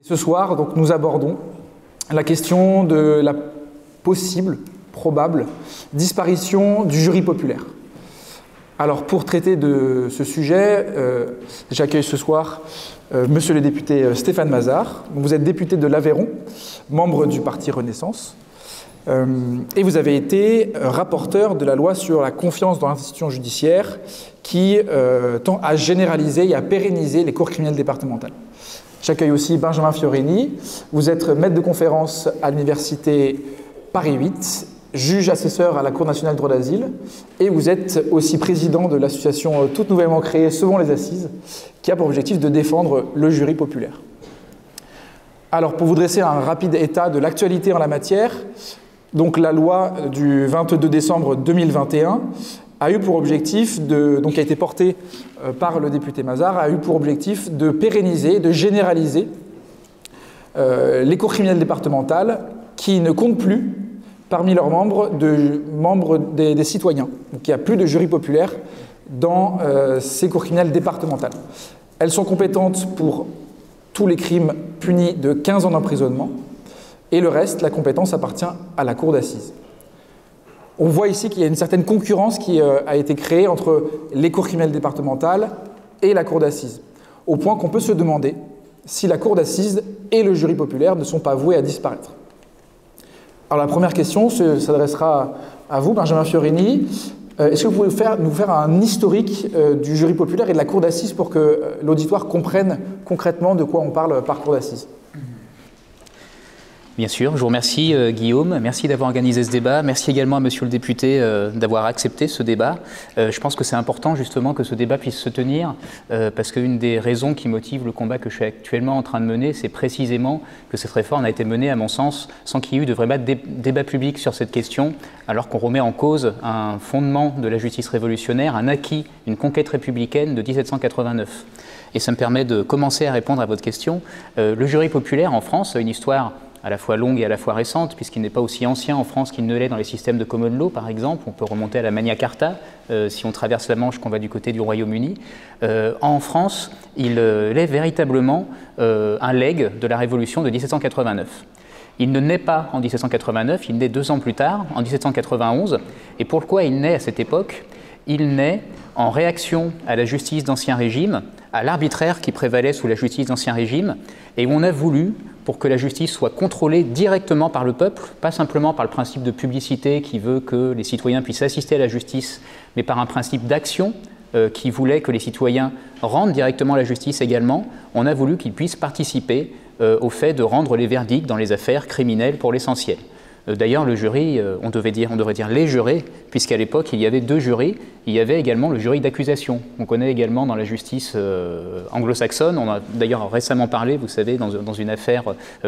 Ce soir, donc, nous abordons la question de la possible, probable, disparition du jury populaire. Alors, pour traiter de ce sujet, j'accueille ce soir monsieur le député Stéphane Mazard. Vous êtes député de l'Aveyron, membre du parti Renaissance, et vous avez été rapporteur de la loi sur la confiance dans l'institution judiciaire qui tend à généraliser et à pérenniser les cours criminelles départementales. J'accueille aussi Benjamin Fiorini. Vous êtes maître de conférence à l'université Paris 8, juge assesseur à la Cour nationale de droit d'asile, et vous êtes aussi président de l'association toute nouvellement créée Sauvons les Assises, qui a pour objectif de défendre le jury populaire. Alors, pour vous dresser un rapide état de l'actualité en la matière, donc la loi du 22 décembre 2021 a eu pour objectif, donc a été portée par le député Mazard, a eu pour objectif de pérenniser, de généraliser les cours criminelles départementales qui ne comptent plus parmi leurs membres des citoyens. Donc il n'y a plus de jury populaire dans ces cours criminelles départementales. Elles sont compétentes pour tous les crimes punis de 15 ans d'emprisonnement et le reste, la compétence appartient à la cour d'assises. On voit ici qu'il y a une certaine concurrence qui a été créée entre les cours criminelles départementales et la cour d'assises, au point qu'on peut se demander si la cour d'assises et le jury populaire ne sont pas voués à disparaître. Alors la première question s'adressera à vous, Benjamin Fiorini. Est-ce que vous pouvez nous faire un historique du jury populaire et de la cour d'assises pour que l'auditoire comprenne concrètement de quoi on parle par cour d'assises ? Bien sûr, je vous remercie Guillaume, merci d'avoir organisé ce débat, merci également à monsieur le député d'avoir accepté ce débat. Je pense que c'est important justement que ce débat puisse se tenir parce qu'une des raisons qui motive le combat que je suis actuellement en train de mener, c'est précisément que cette réforme a été menée à mon sens sans qu'il y ait eu de vrai débat public sur cette question, alors qu'on remet en cause un fondement de la justice révolutionnaire, un acquis, une conquête républicaine de 1789. Et ça me permet de commencer à répondre à votre question. Le jury populaire en France a une histoire à la fois longue et à la fois récente, puisqu'il n'est pas aussi ancien en France qu'il ne l'est dans les systèmes de common law, par exemple. On peut remonter à la Magna Carta, si on traverse la Manche, qu'on va du côté du Royaume-Uni. En France, il est véritablement un legs de la Révolution de 1789. Il ne naît pas en 1789, il naît 2 ans plus tard, en 1791. Et pourquoi il naît à cette époque? Il naît en réaction à la justice d'Ancien Régime, à l'arbitraire qui prévalait sous la justice d'Ancien Régime, et où on a voulu, pour que la justice soit contrôlée directement par le peuple, pas simplement par le principe de publicité qui veut que les citoyens puissent assister à la justice, mais par un principe d'action qui voulait que les citoyens rendent directement la justice également, on a voulu qu'ils puissent participer au fait de rendre les verdicts dans les affaires criminelles pour l'essentiel. D'ailleurs, le jury, on devrait dire les jurés, puisqu'à l'époque, il y avait 2 jurys. Il y avait également le jury d'accusation. On connaît également dans la justice anglo-saxonne. On a d'ailleurs récemment parlé, vous savez, dans une affaire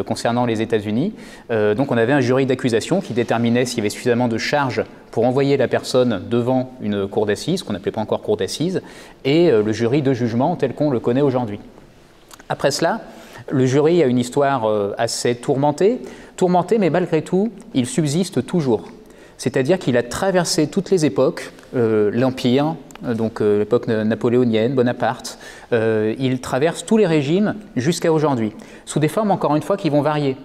concernant les États-Unis. Donc on avait un jury d'accusation qui déterminait s'il y avait suffisamment de charges pour envoyer la personne devant une cour d'assises, qu'on n'appelait pas encore cour d'assises, et le jury de jugement tel qu'on le connaît aujourd'hui. Après cela, le jury a une histoire assez tourmentée, mais malgré tout, il subsiste toujours. C'est-à-dire qu'il a traversé toutes les époques, l'Empire, donc l'époque napoléonienne, Bonaparte, il traverse tous les régimes jusqu'à aujourd'hui, sous des formes encore une fois qui vont varier.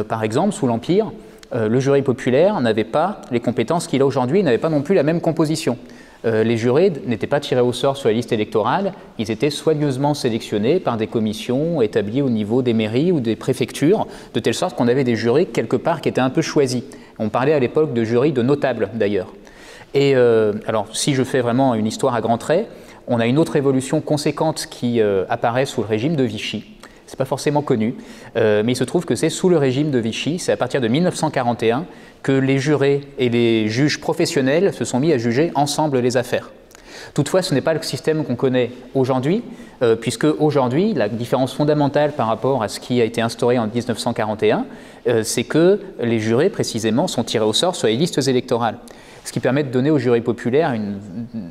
Par exemple, sous l'Empire, le jury populaire n'avait pas les compétences qu'il a aujourd'hui, il n'avait pas non plus la même composition. Les jurés n'étaient pas tirés au sort sur la liste électorale, ils étaient soigneusement sélectionnés par des commissions établies au niveau des mairies ou des préfectures, de telle sorte qu'on avait des jurés quelque part qui étaient un peu choisis. On parlait à l'époque de jurys de notables d'ailleurs. Et alors si je fais vraiment une histoire à grands traits, on a une autre évolution conséquente qui apparaît sous le régime de Vichy. C'est pas forcément connu, mais il se trouve que c'est sous le régime de Vichy, c'est à partir de 1941 que les jurés et les juges professionnels se sont mis à juger ensemble les affaires. Toutefois, ce n'est pas le système qu'on connaît aujourd'hui, puisque aujourd'hui, la différence fondamentale par rapport à ce qui a été instauré en 1941, c'est que les jurés, précisément, sont tirés au sort sur les listes électorales. ce qui permet de donner au jury populaire une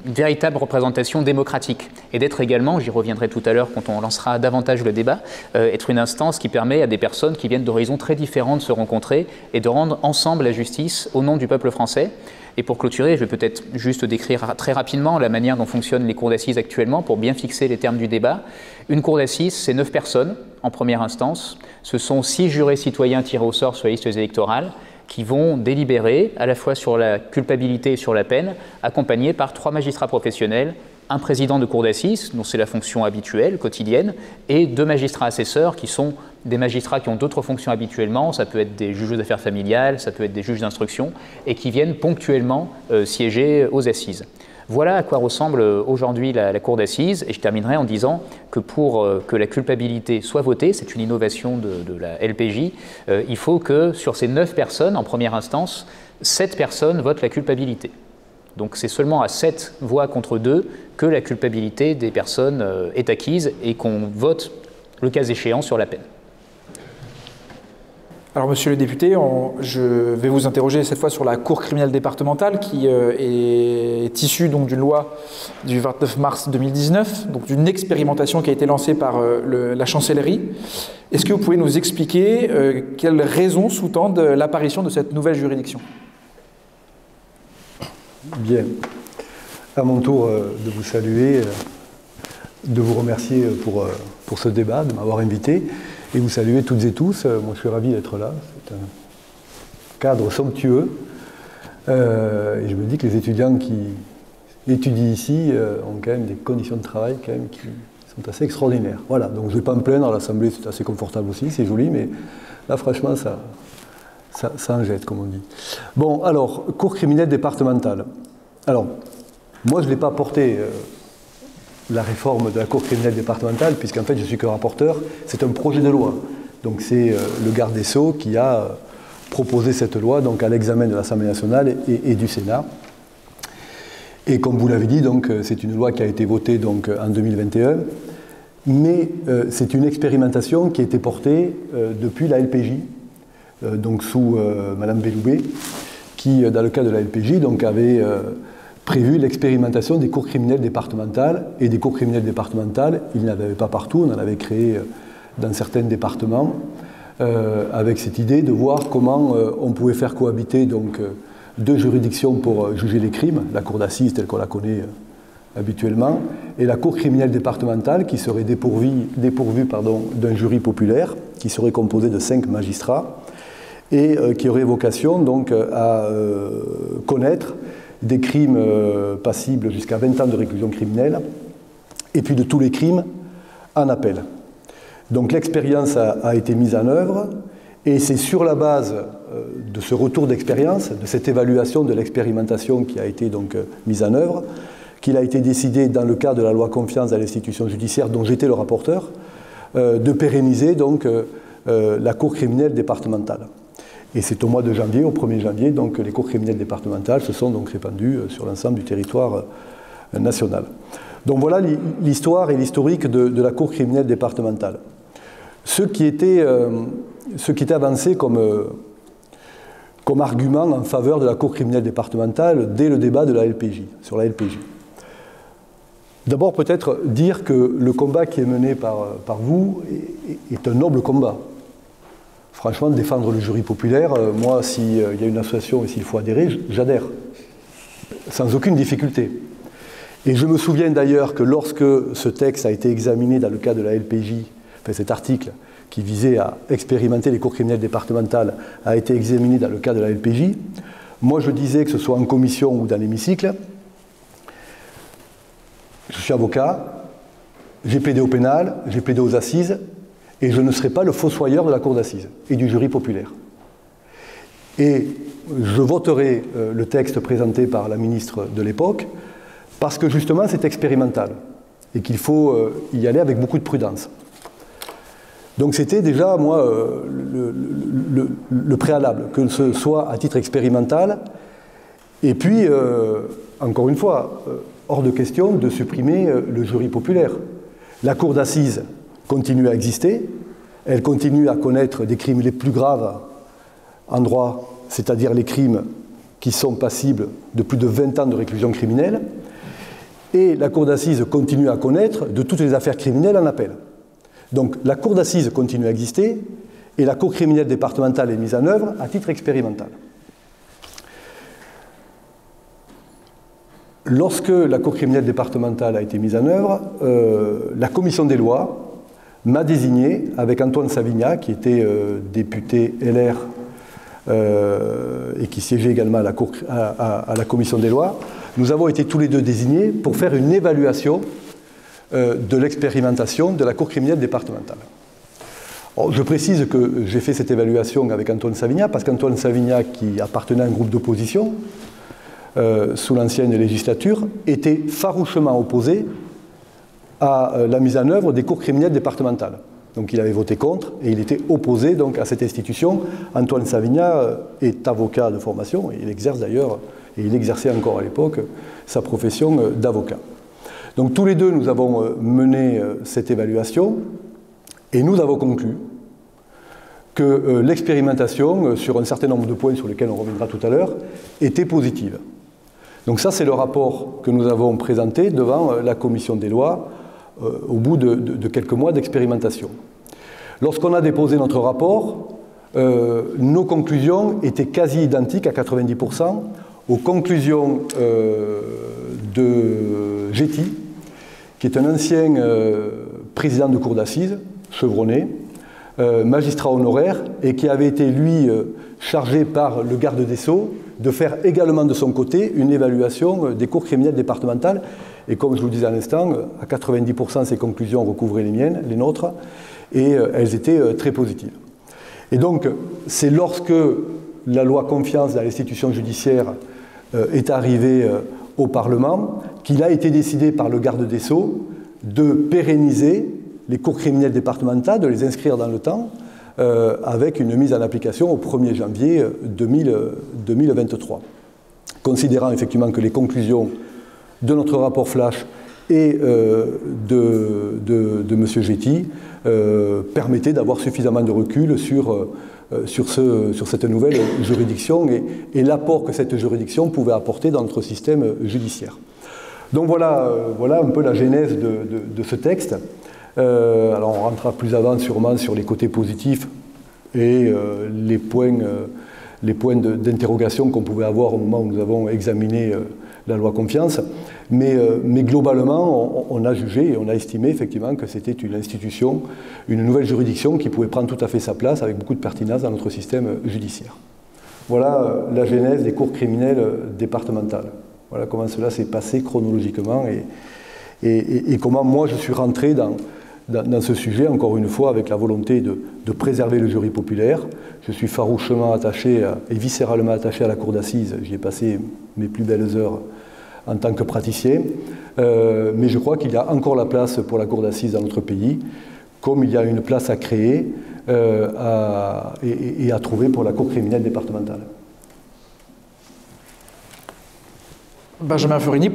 véritable représentation démocratique et d'être également, j'y reviendrai tout à l'heure quand on lancera davantage le débat, être une instance qui permet à des personnes qui viennent d'horizons très différents de se rencontrer et de rendre ensemble la justice au nom du peuple français. Et pour clôturer, je vais peut-être juste décrire très rapidement la manière dont fonctionnent les cours d'assises actuellement pour bien fixer les termes du débat. Une cour d'assises, c'est 9 personnes en première instance. Ce sont 6 jurés citoyens tirés au sort sur les listes électorales qui vont délibérer à la fois sur la culpabilité et sur la peine, accompagnés par 3 magistrats professionnels, un président de cour d'assises, dont c'est la fonction habituelle, quotidienne, et 2 magistrats assesseurs qui sont des magistrats qui ont d'autres fonctions habituellement, ça peut être des juges aux affaires familiales, ça peut être des juges d'instruction, et qui viennent ponctuellement siéger aux assises. Voilà à quoi ressemble aujourd'hui la cour d'assises, et je terminerai en disant que pour que la culpabilité soit votée, c'est une innovation de la LPJ, il faut que sur ces 9 personnes, en première instance, 7 personnes votent la culpabilité. Donc c'est seulement à 7 voix contre 2 que la culpabilité des personnes est acquise et qu'on vote, le cas échéant, sur la peine. Alors, monsieur le député, je vais vous interroger cette fois sur la Cour criminelle départementale qui est issue d'une loi du 29 mars 2019, donc d'une expérimentation qui a été lancée par la chancellerie. Est-ce que vous pouvez nous expliquer quelles raisons sous-tendent l'apparition de cette nouvelle juridiction? Bien. À mon tour de vous saluer, de vous remercier pour ce débat, de m'avoir invité. Et vous saluer toutes et tous. Moi, je suis ravi d'être là. C'est un cadre somptueux. Et je me dis que les étudiants qui étudient ici ont quand même des conditions de travail quand même qui sont assez extraordinaires. Voilà, donc je ne vais pas me plaindre. À l'Assemblée, c'est assez confortable aussi, c'est joli, mais là, franchement, ça en jette, comme on dit. Bon, alors, Cour criminelle départementale. Alors, moi, je ne l'ai pas porté... la réforme de la Cour criminelle départementale, puisqu'en fait je suis que rapporteur, c'est un projet de loi. Donc c'est le garde des Sceaux qui a proposé cette loi donc, à l'examen de l'Assemblée nationale et du Sénat. Et comme vous l'avez dit, c'est une loi qui a été votée donc, en 2021, mais c'est une expérimentation qui a été portée depuis la LPJ, donc sous Madame Belloubet, qui, dans le cadre de la LPJ, donc, avait... prévu l'expérimentation des cours criminelles départementales. Et des cours criminelles départementales, il n'y en avait pas partout, on en avait créé dans certains départements, avec cette idée de voir comment on pouvait faire cohabiter donc, 2 juridictions pour juger les crimes, la cour d'assises telle qu'on la connaît habituellement, et la cour criminelle départementale qui serait dépourvue d'un jury populaire, qui serait composé de 5 magistrats, et qui aurait vocation donc, à connaître des crimes passibles jusqu'à 20 ans de réclusion criminelle, et puis de tous les crimes en appel. Donc l'expérience a été mise en œuvre, et c'est sur la base de ce retour d'expérience, de cette évaluation de l'expérimentation qui a été donc mise en œuvre, qu'il a été décidé dans le cadre de la loi confiance dans l'institution judiciaire, dont j'étais le rapporteur, de pérenniser donc la Cour criminelle départementale. Et c'est au mois de janvier, au 1er janvier, donc les cours criminelles départementales se sont donc répandues sur l'ensemble du territoire national. Donc voilà l'histoire et l'historique de la Cour criminelle départementale. Ce qui était avancé comme argument en faveur de la Cour criminelle départementale dès le débat de la LPJ, sur la LPJ. D'abord peut-être dire que le combat qui est mené par vous est un noble combat. Franchement, défendre le jury populaire, moi, s'il y a une association et s'il faut adhérer, j'adhère, sans aucune difficulté. Et je me souviens d'ailleurs que lorsque ce texte a été examiné dans le cadre de la LPJ, enfin cet article qui visait à expérimenter les cours criminelles départementales a été examiné dans le cadre de la LPJ, moi je disais que ce soit en commission ou dans l'hémicycle, je suis avocat, j'ai plaidé au pénal, j'ai plaidé aux assises, et je ne serai pas le fossoyeur de la cour d'assises et du jury populaire. Et je voterai le texte présenté par la ministre de l'époque, parce que justement c'est expérimental, et qu'il faut y aller avec beaucoup de prudence. Donc c'était déjà, moi, le préalable, que ce soit à titre expérimental, et puis, encore une fois, hors de question de supprimer le jury populaire. La cour d'assises continue à exister, elle continue à connaître des crimes les plus graves en droit, c'est-à-dire les crimes qui sont passibles de plus de 20 ans de réclusion criminelle, et la cour d'assises continue à connaître de toutes les affaires criminelles en appel. Donc la cour d'assises continue à exister, et la cour criminelle départementale est mise en œuvre à titre expérimental. Lorsque la cour criminelle départementale a été mise en œuvre, la commission des lois m'a désigné avec Antoine Savignac, qui était député LR et qui siégeait également à la commission des lois. Nous avons été tous les deux désignés pour faire une évaluation de l'expérimentation de la cour criminelle départementale. Alors, je précise que j'ai fait cette évaluation avec Antoine Savignac, parce qu'Antoine Savignac, qui appartenait à un groupe d'opposition, sous l'ancienne législature, était farouchement opposé à la mise en œuvre des cours criminelles départementales. Donc il avait voté contre et il était opposé donc, à cette institution. Antoine Savignac est avocat de formation, et il exerce d'ailleurs, et il exerçait encore à l'époque, sa profession d'avocat. Donc tous les deux, nous avons mené cette évaluation et nous avons conclu que l'expérimentation, sur un certain nombre de points sur lesquels on reviendra tout à l'heure, était positive. Donc ça, c'est le rapport que nous avons présenté devant la commission des lois au bout de quelques mois d'expérimentation. Lorsqu'on a déposé notre rapport, nos conclusions étaient quasi identiques à 90% aux conclusions de Getty, qui est un ancien président de cour d'assises, chevronné, magistrat honoraire, et qui avait été, lui, chargé par le garde des Sceaux de faire également de son côté une évaluation des cours criminelles départementales. Et comme je vous le disais à l'instant, à 90%, ces conclusions recouvraient les miennes, les nôtres, et elles étaient très positives. Et donc, c'est lorsque la loi confiance dans l'institution judiciaire est arrivée au Parlement qu'il a été décidé par le garde des Sceaux de pérenniser les cours criminelles départementales, de les inscrire dans le temps, avec une mise en application au 1er janvier 2023. Considérant effectivement que les conclusions de notre rapport flash et de M. Getty permettaient d'avoir suffisamment de recul sur cette nouvelle juridiction et l'apport que cette juridiction pouvait apporter dans notre système judiciaire. Donc voilà un peu la genèse de ce texte. Alors on rentrera plus avant sûrement sur les côtés positifs et les points d'interrogation qu'on pouvait avoir au moment où nous avons examiné la loi confiance, mais globalement on a jugé et on a estimé effectivement que c'était une institution, une nouvelle juridiction qui pouvait prendre tout à fait sa place avec beaucoup de pertinence dans notre système judiciaire. Voilà la genèse des cours criminelles départementales. Voilà comment cela s'est passé chronologiquement et comment moi je suis rentré dans ce sujet, encore une fois, avec la volonté de préserver le jury populaire. Je suis farouchement attaché et viscéralement attaché à la cour d'assises. J'y ai passé mes plus belles heures en tant que praticien. Mais je crois qu'il y a encore la place pour la cour d'assises dans notre pays, comme il y a une place à créer et à trouver pour la cour criminelle départementale. Benjamin Furini,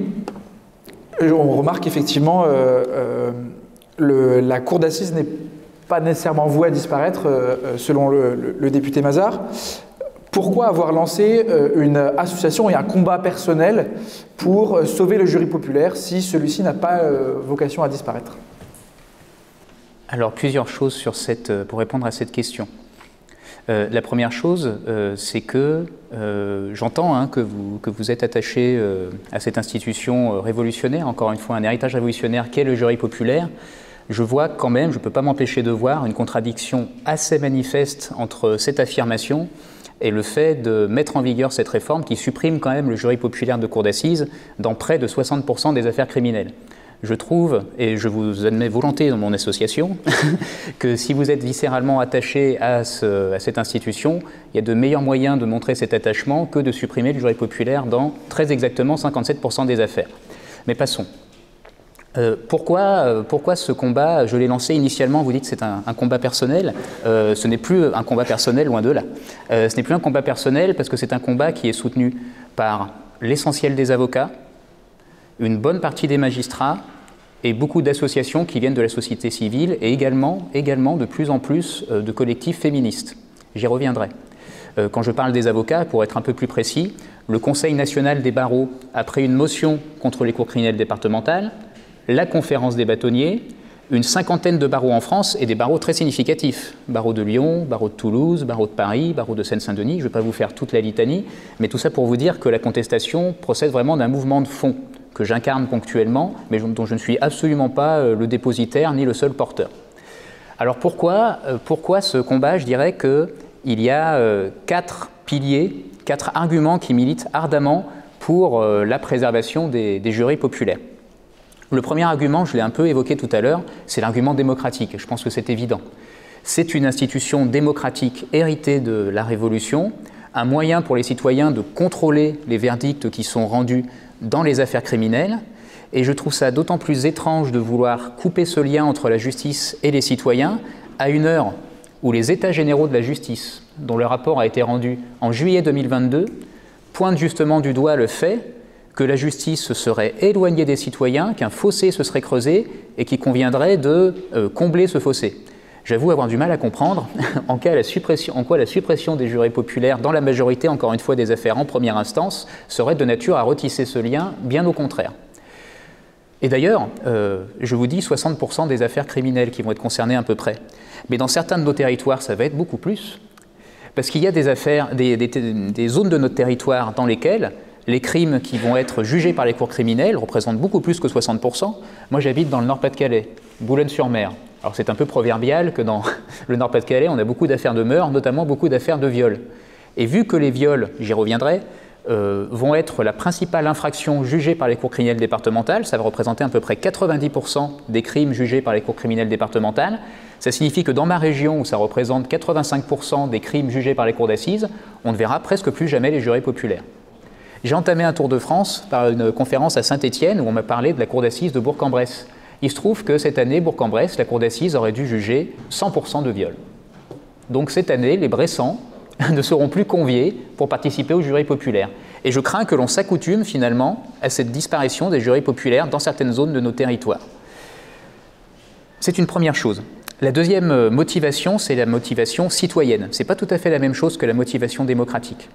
on remarque effectivement la cour d'assises n'est pas nécessairement vouée à disparaître, selon le député Mazard. Pourquoi avoir lancé une association et un combat personnel pour sauver le jury populaire si celui-ci n'a pas vocation à disparaître? Alors, plusieurs choses pour répondre à cette question. La première chose, c'est que j'entends que vous êtes attaché à cette institution révolutionnaire, encore une fois un héritage révolutionnaire qu'est le jury populaire. Je vois quand même, je ne peux pas m'empêcher de voir une contradiction assez manifeste entre cette affirmation et le fait de mettre en vigueur cette réforme qui supprime quand même le jury populaire de cour d'assises dans près de 60% des affaires criminelles. Je trouve, et je vous admets volontiers dans mon association, que si vous êtes viscéralement attaché à cette institution, il y a de meilleurs moyens de montrer cet attachement que de supprimer le jury populaire dans très exactement 57% des affaires. Mais passons. Pourquoi ce combat? Je l'ai lancé initialement, vous dites que c'est un combat personnel. Ce n'est plus un combat personnel, loin de là. Ce n'est plus un combat personnel parce que c'est un combat qui est soutenu par l'essentiel des avocats, une bonne partie des magistrats et beaucoup d'associations qui viennent de la société civile et également de plus en plus de collectifs féministes. J'y reviendrai. Quand je parle des avocats, pour être un peu plus précis, le Conseil national des barreaux a pris une motion contre les cours criminelles départementales, la conférence des bâtonniers, une cinquantaine de barreaux en France et des barreaux très significatifs. Barreau de Lyon, barreau de Toulouse, barreau de Paris, barreau de Seine-Saint-Denis. Je ne vais pas vous faire toute la litanie, mais tout ça pour vous dire que la contestation procède vraiment d'un mouvement de fond que j'incarne ponctuellement, mais dont je ne suis absolument pas le dépositaire ni le seul porteur. Alors pourquoi ce combat? Je dirais qu'il y a 4 piliers, 4 arguments qui militent ardemment pour la préservation des jurys populaires. Le premier argument, je l'ai un peu évoqué tout à l'heure, c'est l'argument démocratique. Je pense que c'est évident. C'est une institution démocratique héritée de la Révolution, un moyen pour les citoyens de contrôler les verdicts qui sont rendus dans les affaires criminelles. Et je trouve ça d'autant plus étrange de vouloir couper ce lien entre la justice et les citoyens à une heure où les États généraux de la justice, dont le rapport a été rendu en juillet 2022, pointent justement du doigt le fait que la justice se serait éloignée des citoyens, qu'un fossé se serait creusé et qu'il conviendrait de combler ce fossé. J'avoue avoir du mal à comprendre en quoi la suppression des jurys populaires dans la majorité, encore une fois, des affaires en première instance, serait de nature à retisser ce lien, bien au contraire. Et d'ailleurs, je vous dis 60% des affaires criminelles qui vont être concernées à peu près. Mais dans certains de nos territoires, ça va être beaucoup plus. Parce qu'il y a des zones de notre territoire dans lesquelles les crimes qui vont être jugés par les cours criminelles représentent beaucoup plus que 60%. Moi, j'habite dans le Nord-Pas-de-Calais, Boulogne-sur-Mer. Alors, c'est un peu proverbial que dans le Nord-Pas-de-Calais, on a beaucoup d'affaires de meurtre, notamment beaucoup d'affaires de viol. Et vu que les viols, j'y reviendrai, vont être la principale infraction jugée par les cours criminelles départementales, ça va représenter à peu près 90% des crimes jugés par les cours criminelles départementales. Ça signifie que dans ma région, où ça représente 85% des crimes jugés par les cours d'assises, on ne verra presque plus jamais les jurés populaires. J'ai entamé un tour de France par une conférence à Saint-Étienne où on m'a parlé de la cour d'assises de Bourg-en-Bresse. Il se trouve que cette année, Bourg-en-Bresse, la cour d'assises aurait dû juger 100% de viols. Donc cette année, les Bressans ne seront plus conviés pour participer au jury populaire. Et je crains que l'on s'accoutume finalement à cette disparition des jurys populaires dans certaines zones de nos territoires. C'est une première chose. La deuxième motivation, c'est la motivation citoyenne. Ce n'est pas tout à fait la même chose que la motivation démocratique.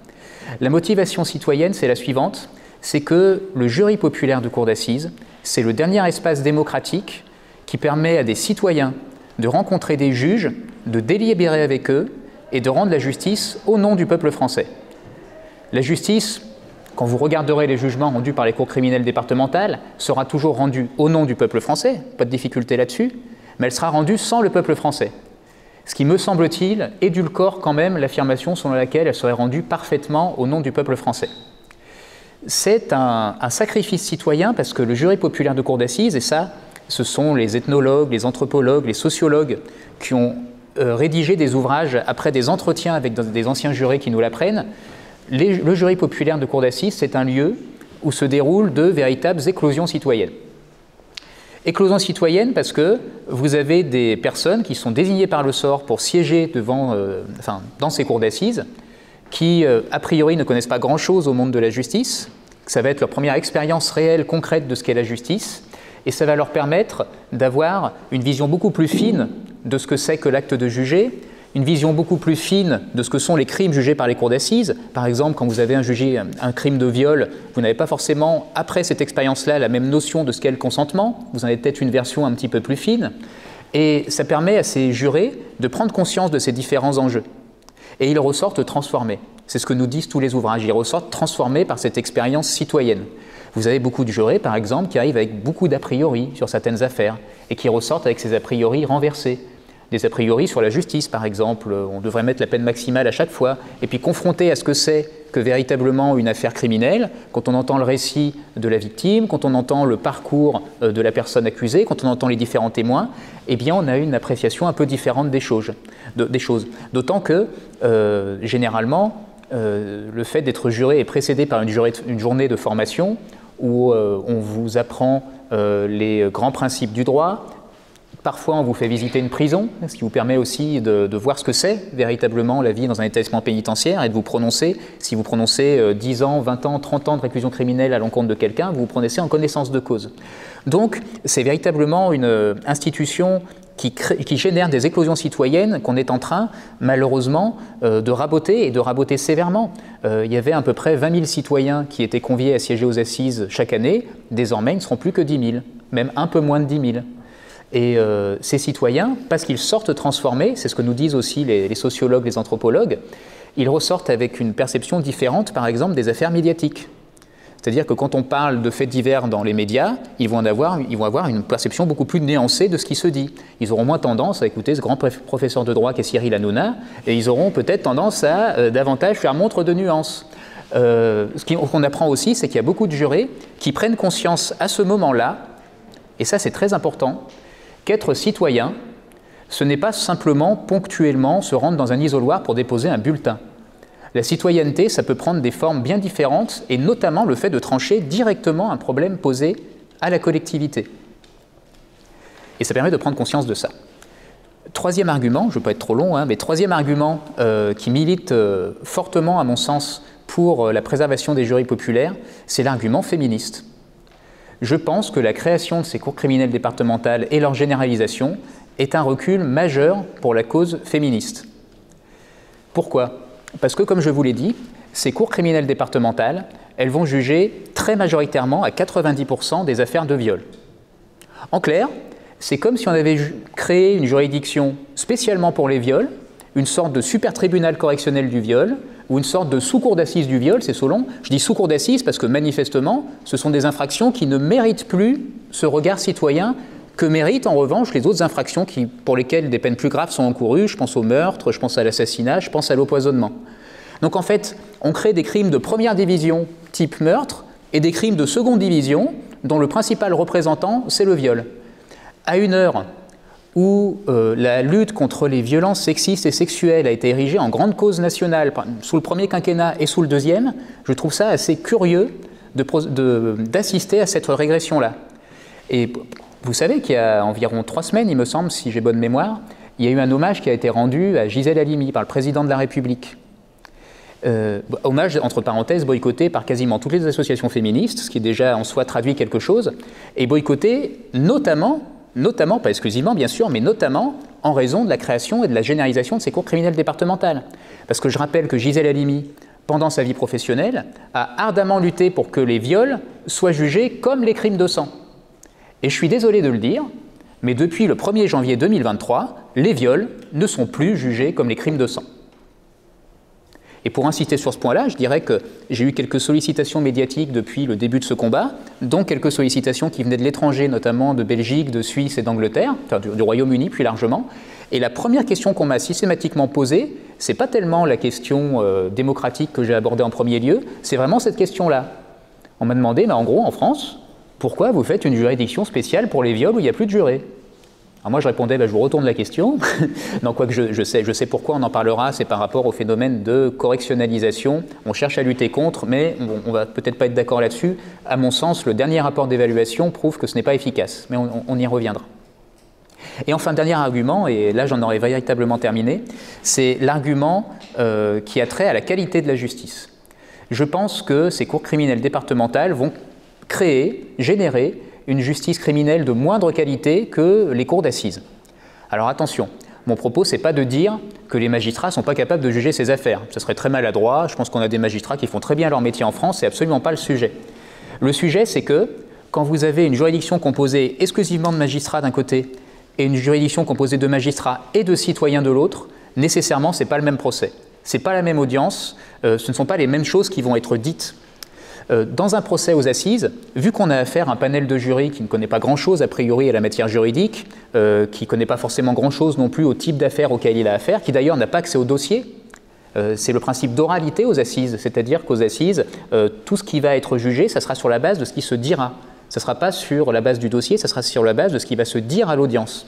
La motivation citoyenne, c'est la suivante, c'est que le jury populaire de cour d'assises, c'est le dernier espace démocratique qui permet à des citoyens de rencontrer des juges, de délibérer avec eux et de rendre la justice au nom du peuple français. La justice, quand vous regarderez les jugements rendus par les cours criminelles départementales, sera toujours rendue au nom du peuple français, pas de difficulté là-dessus, mais elle sera rendue sans le peuple français. Ce qui, me semble-t-il, édulcore quand même l'affirmation selon laquelle elle serait rendue parfaitement au nom du peuple français. C'est un sacrifice citoyen parce que le jury populaire de cour d'assises, et ça, ce sont les ethnologues, les anthropologues, les sociologues qui ont rédigé des ouvrages après des entretiens avec des anciens jurés qui nous l'apprennent. Le jury populaire de cour d'assises, c'est un lieu où se déroulent de véritables éclosions citoyennes. Éclosion citoyenne parce que vous avez des personnes qui sont désignées par le sort pour siéger dans ces cours d'assises, qui a priori ne connaissent pas grand-chose au monde de la justice. Ça va être leur première expérience réelle, concrète de ce qu'est la justice, et ça va leur permettre d'avoir une vision beaucoup plus fine de ce que c'est que l'acte de juger, une vision beaucoup plus fine de ce que sont les crimes jugés par les cours d'assises. Par exemple, quand vous avez jugé un crime de viol, vous n'avez pas forcément, après cette expérience-là, la même notion de ce qu'est le consentement. Vous en avez peut-être une version un petit peu plus fine. Et ça permet à ces jurés de prendre conscience de ces différents enjeux. Et ils ressortent transformés. C'est ce que nous disent tous les ouvrages. Ils ressortent transformés par cette expérience citoyenne. Vous avez beaucoup de jurés, par exemple, qui arrivent avec beaucoup d'a priori sur certaines affaires et qui ressortent avec ces a priori renversés. Des a priori sur la justice, par exemple, on devrait mettre la peine maximale à chaque fois, et puis confronté à ce que c'est que véritablement une affaire criminelle, quand on entend le récit de la victime, quand on entend le parcours de la personne accusée, quand on entend les différents témoins, eh bien on a une appréciation un peu différente des choses. D'autant que, généralement, le fait d'être juré est précédé par une journée de formation où on vous apprend les grands principes du droit. Parfois, on vous fait visiter une prison, ce qui vous permet aussi de voir ce que c'est véritablement la vie dans un établissement pénitentiaire et de vous prononcer. Si vous prononcez 10 ans, 20 ans, 30 ans de réclusion criminelle à l'encontre de quelqu'un, vous vous prononcez en connaissance de cause. Donc, c'est véritablement une institution qui génèrent des éclosions citoyennes qu'on est en train, malheureusement, de raboter et de raboter sévèrement. Il y avait à peu près 20 000 citoyens qui étaient conviés à siéger aux assises chaque année. Désormais, ils ne seront plus que 10 000, même un peu moins de 10 000. Et ces citoyens, parce qu'ils sortent transformés, c'est ce que nous disent aussi les sociologues, les anthropologues, ils ressortent avec une perception différente, par exemple, des affaires médiatiques. C'est-à-dire que quand on parle de faits divers dans les médias, ils vont avoir une perception beaucoup plus nuancée de ce qui se dit. Ils auront moins tendance à écouter ce grand professeur de droit qu'est Cyril Hanouna, et ils auront peut-être tendance à davantage faire montre de nuances. Ce qu'on apprend aussi, c'est qu'il y a beaucoup de jurés qui prennent conscience à ce moment-là, et ça c'est très important, qu'être citoyen, ce n'est pas simplement ponctuellement se rendre dans un isoloir pour déposer un bulletin. La citoyenneté, ça peut prendre des formes bien différentes, et notamment le fait de trancher directement un problème posé à la collectivité. Et ça permet de prendre conscience de ça. Troisième argument, je ne veux pas être trop long, mais troisième argument qui milite fortement, à mon sens, pour la préservation des jurys populaires, c'est l'argument féministe. Je pense que la création de ces cours criminelles départementales et leur généralisation est un recul majeur pour la cause féministe. Pourquoi ? Parce que, comme je vous l'ai dit, ces cours criminelles départementales, elles vont juger très majoritairement à 90% des affaires de viol. En clair, c'est comme si on avait créé une juridiction spécialement pour les viols, une sorte de super tribunal correctionnel du viol, ou une sorte de sous-cour d'assises du viol, c'est Solon. Je dis sous-cour d'assises parce que manifestement, ce sont des infractions qui ne méritent plus ce regard citoyen que méritent en revanche les autres infractions pour lesquelles des peines plus graves sont encourues. Je pense au meurtre, je pense à l'assassinat, je pense à l'empoisonnement. Donc en fait, on crée des crimes de première division type meurtre et des crimes de seconde division dont le principal représentant, c'est le viol. À une heure où la lutte contre les violences sexistes et sexuelles a été érigée en grande cause nationale sous le premier quinquennat et sous le deuxième, je trouve ça assez curieux d'assister à cette régression-là. Et vous savez qu'il y a environ 3 semaines, il me semble, si j'ai bonne mémoire, il y a eu un hommage qui a été rendu à Gisèle Halimi par le président de la République. Hommage, entre parenthèses, boycotté par quasiment toutes les associations féministes, ce qui déjà en soi traduit quelque chose, et boycotté notamment, pas exclusivement bien sûr, mais notamment en raison de la création et de la généralisation de ces cours criminelles départementales. Parce que je rappelle que Gisèle Halimi, pendant sa vie professionnelle, a ardemment lutté pour que les viols soient jugés comme les crimes de sang. Et je suis désolé de le dire, mais depuis le 1er janvier 2023, les viols ne sont plus jugés comme les crimes de sang. Et pour insister sur ce point-là, je dirais que j'ai eu quelques sollicitations médiatiques depuis le début de ce combat, dont quelques sollicitations qui venaient de l'étranger, notamment de Belgique, de Suisse et d'Angleterre, enfin du Royaume-Uni plus largement. Et la première question qu'on m'a systématiquement posée, c'est pas tellement la question démocratique que j'ai abordée en premier lieu, c'est vraiment cette question-là. On m'a demandé, mais en gros, en France, pourquoi vous faites une juridiction spéciale pour les viols où il n'y a plus de jurés? Alors moi je répondais, je vous retourne la question. Non, quoique je sais pourquoi on en parlera, c'est par rapport au phénomène de correctionnalisation. On cherche à lutter contre, mais on va peut-être pas être d'accord là-dessus. À mon sens, le dernier rapport d'évaluation prouve que ce n'est pas efficace, mais on y reviendra. Et enfin, dernier argument, et là j'en aurai véritablement terminé, c'est l'argument qui a trait à la qualité de la justice. Je pense que ces cours criminelles départementales vont générer une justice criminelle de moindre qualité que les cours d'assises. Alors attention, mon propos, c'est pas de dire que les magistrats ne sont pas capables de juger ces affaires. Ce serait très maladroit, je pense qu'on a des magistrats qui font très bien leur métier en France, c'est absolument pas le sujet. Le sujet, c'est que quand vous avez une juridiction composée exclusivement de magistrats d'un côté et une juridiction composée de magistrats et de citoyens de l'autre, nécessairement, c'est pas le même procès. C'est pas la même audience, ce ne sont pas les mêmes choses qui vont être dites. Dans un procès aux assises, vu qu'on a affaire à un panel de jury qui ne connaît pas grand-chose a priori à la matière juridique, qui ne connaît pas forcément grand-chose non plus au type d'affaires auquel il a affaire, qui d'ailleurs n'a pas accès au dossier, c'est le principe d'oralité aux assises, c'est-à-dire qu'aux assises, tout ce qui va être jugé, ça sera sur la base de ce qui se dira. Ça ne sera pas sur la base du dossier, ça sera sur la base de ce qui va se dire à l'audience.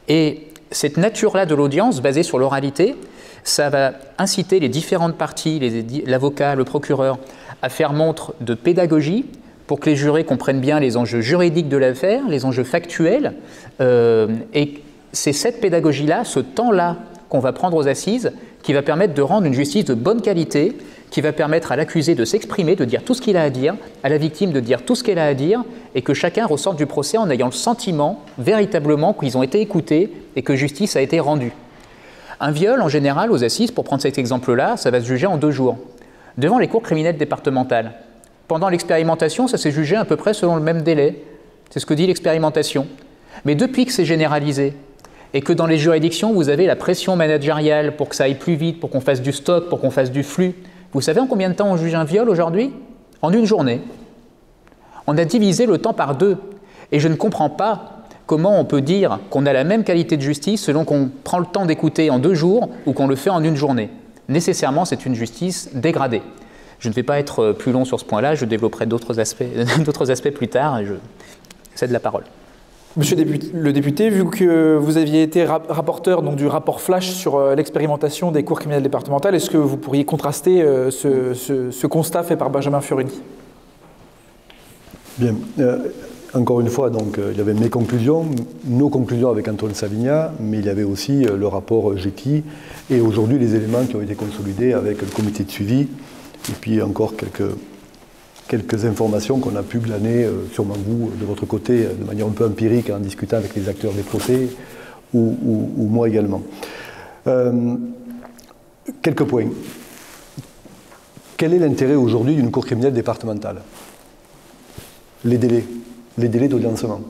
Et cette nature-là de l'audience, basée sur l'oralité, ça va inciter les différentes parties, l'avocat, le procureur, à faire montre de pédagogie pour que les jurés comprennent bien les enjeux juridiques de l'affaire, les enjeux factuels. Et c'est cette pédagogie-là, ce temps-là qu'on va prendre aux assises, qui va permettre de rendre une justice de bonne qualité, qui va permettre à l'accusé de s'exprimer, de dire tout ce qu'il a à dire, à la victime de dire tout ce qu'elle a à dire, et que chacun ressorte du procès en ayant le sentiment véritablement qu'ils ont été écoutés et que justice a été rendue. Un viol, en général, aux assises, pour prendre cet exemple-là, ça va se juger en 2 jours, devant les cours criminelles départementales. Pendant l'expérimentation, ça s'est jugé à peu près selon le même délai. C'est ce que dit l'expérimentation. Mais depuis que c'est généralisé, et que dans les juridictions, vous avez la pression managériale pour que ça aille plus vite, pour qu'on fasse du stock, pour qu'on fasse du flux, vous savez en combien de temps on juge un viol aujourd'hui? En 1 journée. On a divisé le temps par 2. Et je ne comprends pas comment on peut dire qu'on a la même qualité de justice selon qu'on prend le temps d'écouter en 2 jours ou qu'on le fait en 1 journée. Nécessairement, c'est une justice dégradée. Je ne vais pas être plus long sur ce point-là, je développerai d'autres aspects plus tard et je cède la parole. Monsieur le député, vu que vous aviez été rapporteur donc, du rapport flash sur l'expérimentation des cours criminelles départementales, est-ce que vous pourriez contraster ce constat fait par Benjamin Fiorini? Bien. Encore une fois, donc, il y avait mes conclusions, nos conclusions avec Antoine Savignat, mais il y avait aussi le rapport GETI et aujourd'hui les éléments qui ont été consolidés avec le comité de suivi et puis encore quelques informations qu'on a pu glaner, sûrement vous, de votre côté, de manière un peu empirique, en discutant avec les acteurs des procès ou moi également. Quelques points. Quel est l'intérêt aujourd'hui d'une cour criminelle départementale? Les délais d'audiencement.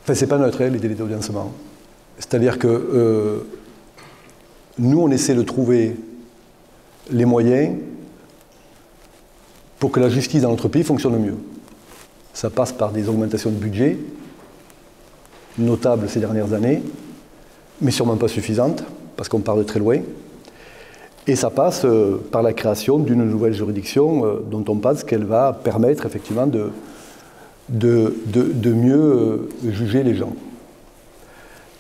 Enfin, c'est pas neutre, hein, les délais d'audiencement. C'est-à-dire que nous, on essaie de trouver les moyens pour que la justice dans notre pays fonctionne mieux. Ça passe par des augmentations de budget, notables ces dernières années, mais sûrement pas suffisantes, parce qu'on part de très loin. Et ça passe par la création d'une nouvelle juridiction dont on pense qu'elle va permettre effectivement de mieux juger les gens.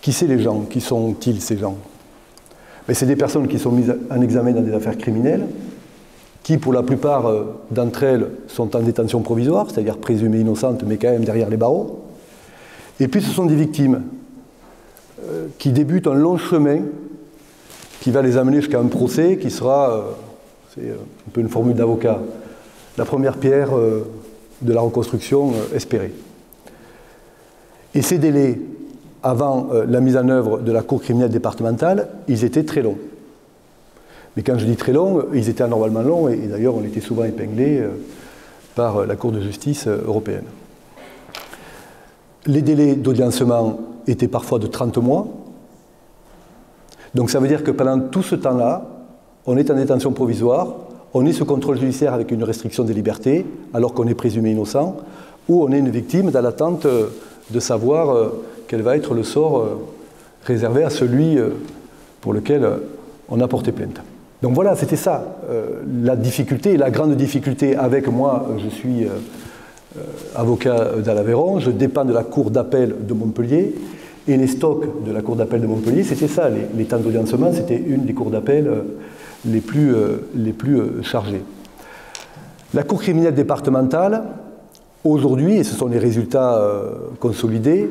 Qui c'est les gens? Qui sont-ils ces gens? C'est des personnes qui sont mises en examen dans des affaires criminelles, qui pour la plupart d'entre elles sont en détention provisoire, c'est-à-dire présumées innocentes mais quand même derrière les barreaux. Et puis ce sont des victimes qui débutent un long chemin qui va les amener jusqu'à un procès qui sera, c'est un peu une formule d'avocat, la première pierre de la reconstruction espérée. Et ces délais, avant la mise en œuvre de la cour criminelle départementale, ils étaient très longs. Mais quand je dis très longs, ils étaient anormalement longs, et d'ailleurs on était souvent épinglés par la Cour de justice européenne. Les délais d'audiencement étaient parfois de 30 mois. Donc ça veut dire que pendant tout ce temps-là, on est en détention provisoire, on est sous contrôle judiciaire avec une restriction des libertés, alors qu'on est présumé innocent, ou on est une victime dans l'attente de savoir quel va être le sort réservé à celui pour lequel on a porté plainte. Donc voilà, c'était ça, la difficulté, la grande difficulté avec moi, je suis avocat dans l'Aveyron, je dépends de la Cour d'appel de Montpellier, et les stocks de la Cour d'appel de Montpellier, c'était ça, les temps d'audiencement, c'était une des cours d'appel les plus chargées. La Cour criminelle départementale, aujourd'hui, et ce sont les résultats consolidés,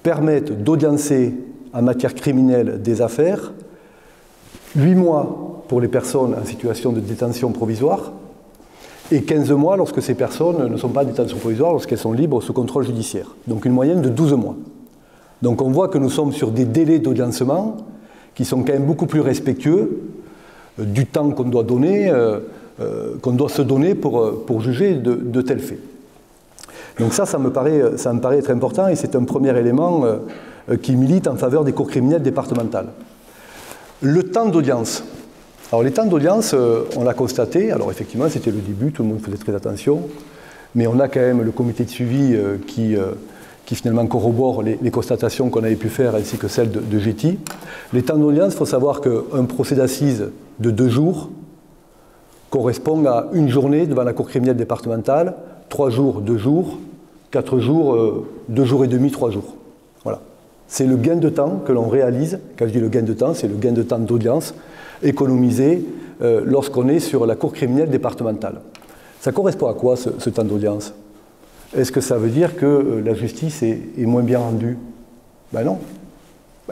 permettent d'audiencer en matière criminelle des affaires 8 mois pour les personnes en situation de détention provisoire et 15 mois lorsque ces personnes ne sont pas en détention provisoire, lorsqu'elles sont libres sous contrôle judiciaire. Donc une moyenne de 12 mois. Donc on voit que nous sommes sur des délais d'audiencement qui sont quand même beaucoup plus respectueux du temps qu'on doit donner, qu'on doit se donner pour juger de tels faits. Donc ça me paraît être important et c'est un premier élément qui milite en faveur des cours criminelles départementales. Le temps d'audience. Alors les temps d'audience, on l'a constaté, alors effectivement c'était le début, tout le monde faisait très attention, mais on a quand même le comité de suivi qui finalement corrobore les constatations qu'on avait pu faire ainsi que celles de GETI. Les temps d'audience, il faut savoir qu'un procès d'assises de 2 jours correspond à 1 journée devant la cour criminelle départementale, 3 jours, 2 jours, 4 jours, 2 jours et demi, 3 jours. Voilà. C'est le gain de temps que l'on réalise, quand je dis le gain de temps, c'est le gain de temps d'audience économisé lorsqu'on est sur la cour criminelle départementale. Ça correspond à quoi ce temps d'audience? Est-ce que ça veut dire que la justice est moins bien rendue? Ben non.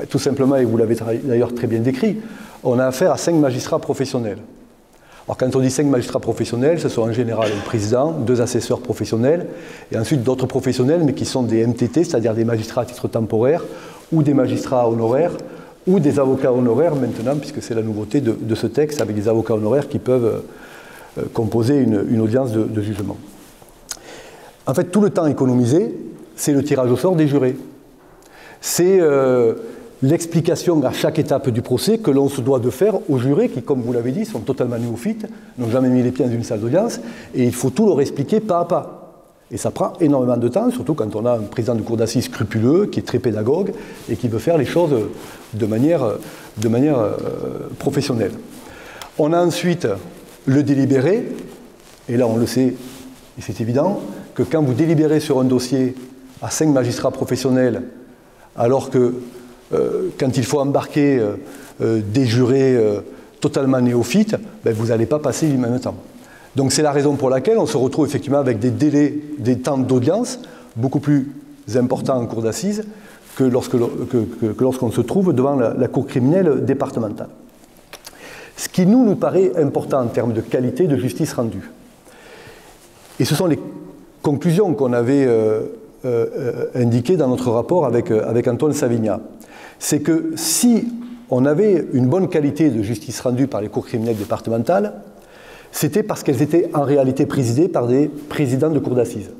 Tout simplement, et vous l'avez d'ailleurs très bien décrit, on a affaire à 5 magistrats professionnels. Alors quand on dit 5 magistrats professionnels, ce sont en général un président, 2 assesseurs professionnels, et ensuite d'autres professionnels, mais qui sont des MTT, c'est-à-dire des magistrats à titre temporaire, ou des magistrats honoraires, ou des avocats honoraires maintenant, puisque c'est la nouveauté de ce texte, avec des avocats honoraires qui peuvent composer une audience de jugement. En fait, tout le temps économisé, c'est le tirage au sort des jurés. C'est l'explication à chaque étape du procès que l'on se doit de faire aux jurés qui, comme vous l'avez dit, sont totalement néophytes, n'ont jamais mis les pieds dans une salle d'audience, et il faut tout leur expliquer pas à pas. Et ça prend énormément de temps, surtout quand on a un président de cour d'assises scrupuleux, qui est très pédagogue, et qui veut faire les choses de manière professionnelle. On a ensuite le délibéré, et là on le sait, et c'est évident, que quand vous délibérez sur un dossier à 5 magistrats professionnels, alors que quand il faut embarquer des jurés totalement néophytes, ben, vous n'allez pas passer du même temps. Donc c'est la raison pour laquelle on se retrouve effectivement avec des délais, des temps d'audience beaucoup plus importants en cour d'assises que lorsqu'on se trouve devant la cour criminelle départementale. Ce qui nous paraît important en termes de qualité de justice rendue. Et ce sont les conclusions qu'on avait indiquées dans notre rapport avec Antoine Savignat. C'est que si on avait une bonne qualité de justice rendue par les cours criminelles départementales, c'était parce qu'elles étaient en réalité présidées par des présidents de cour d'assises.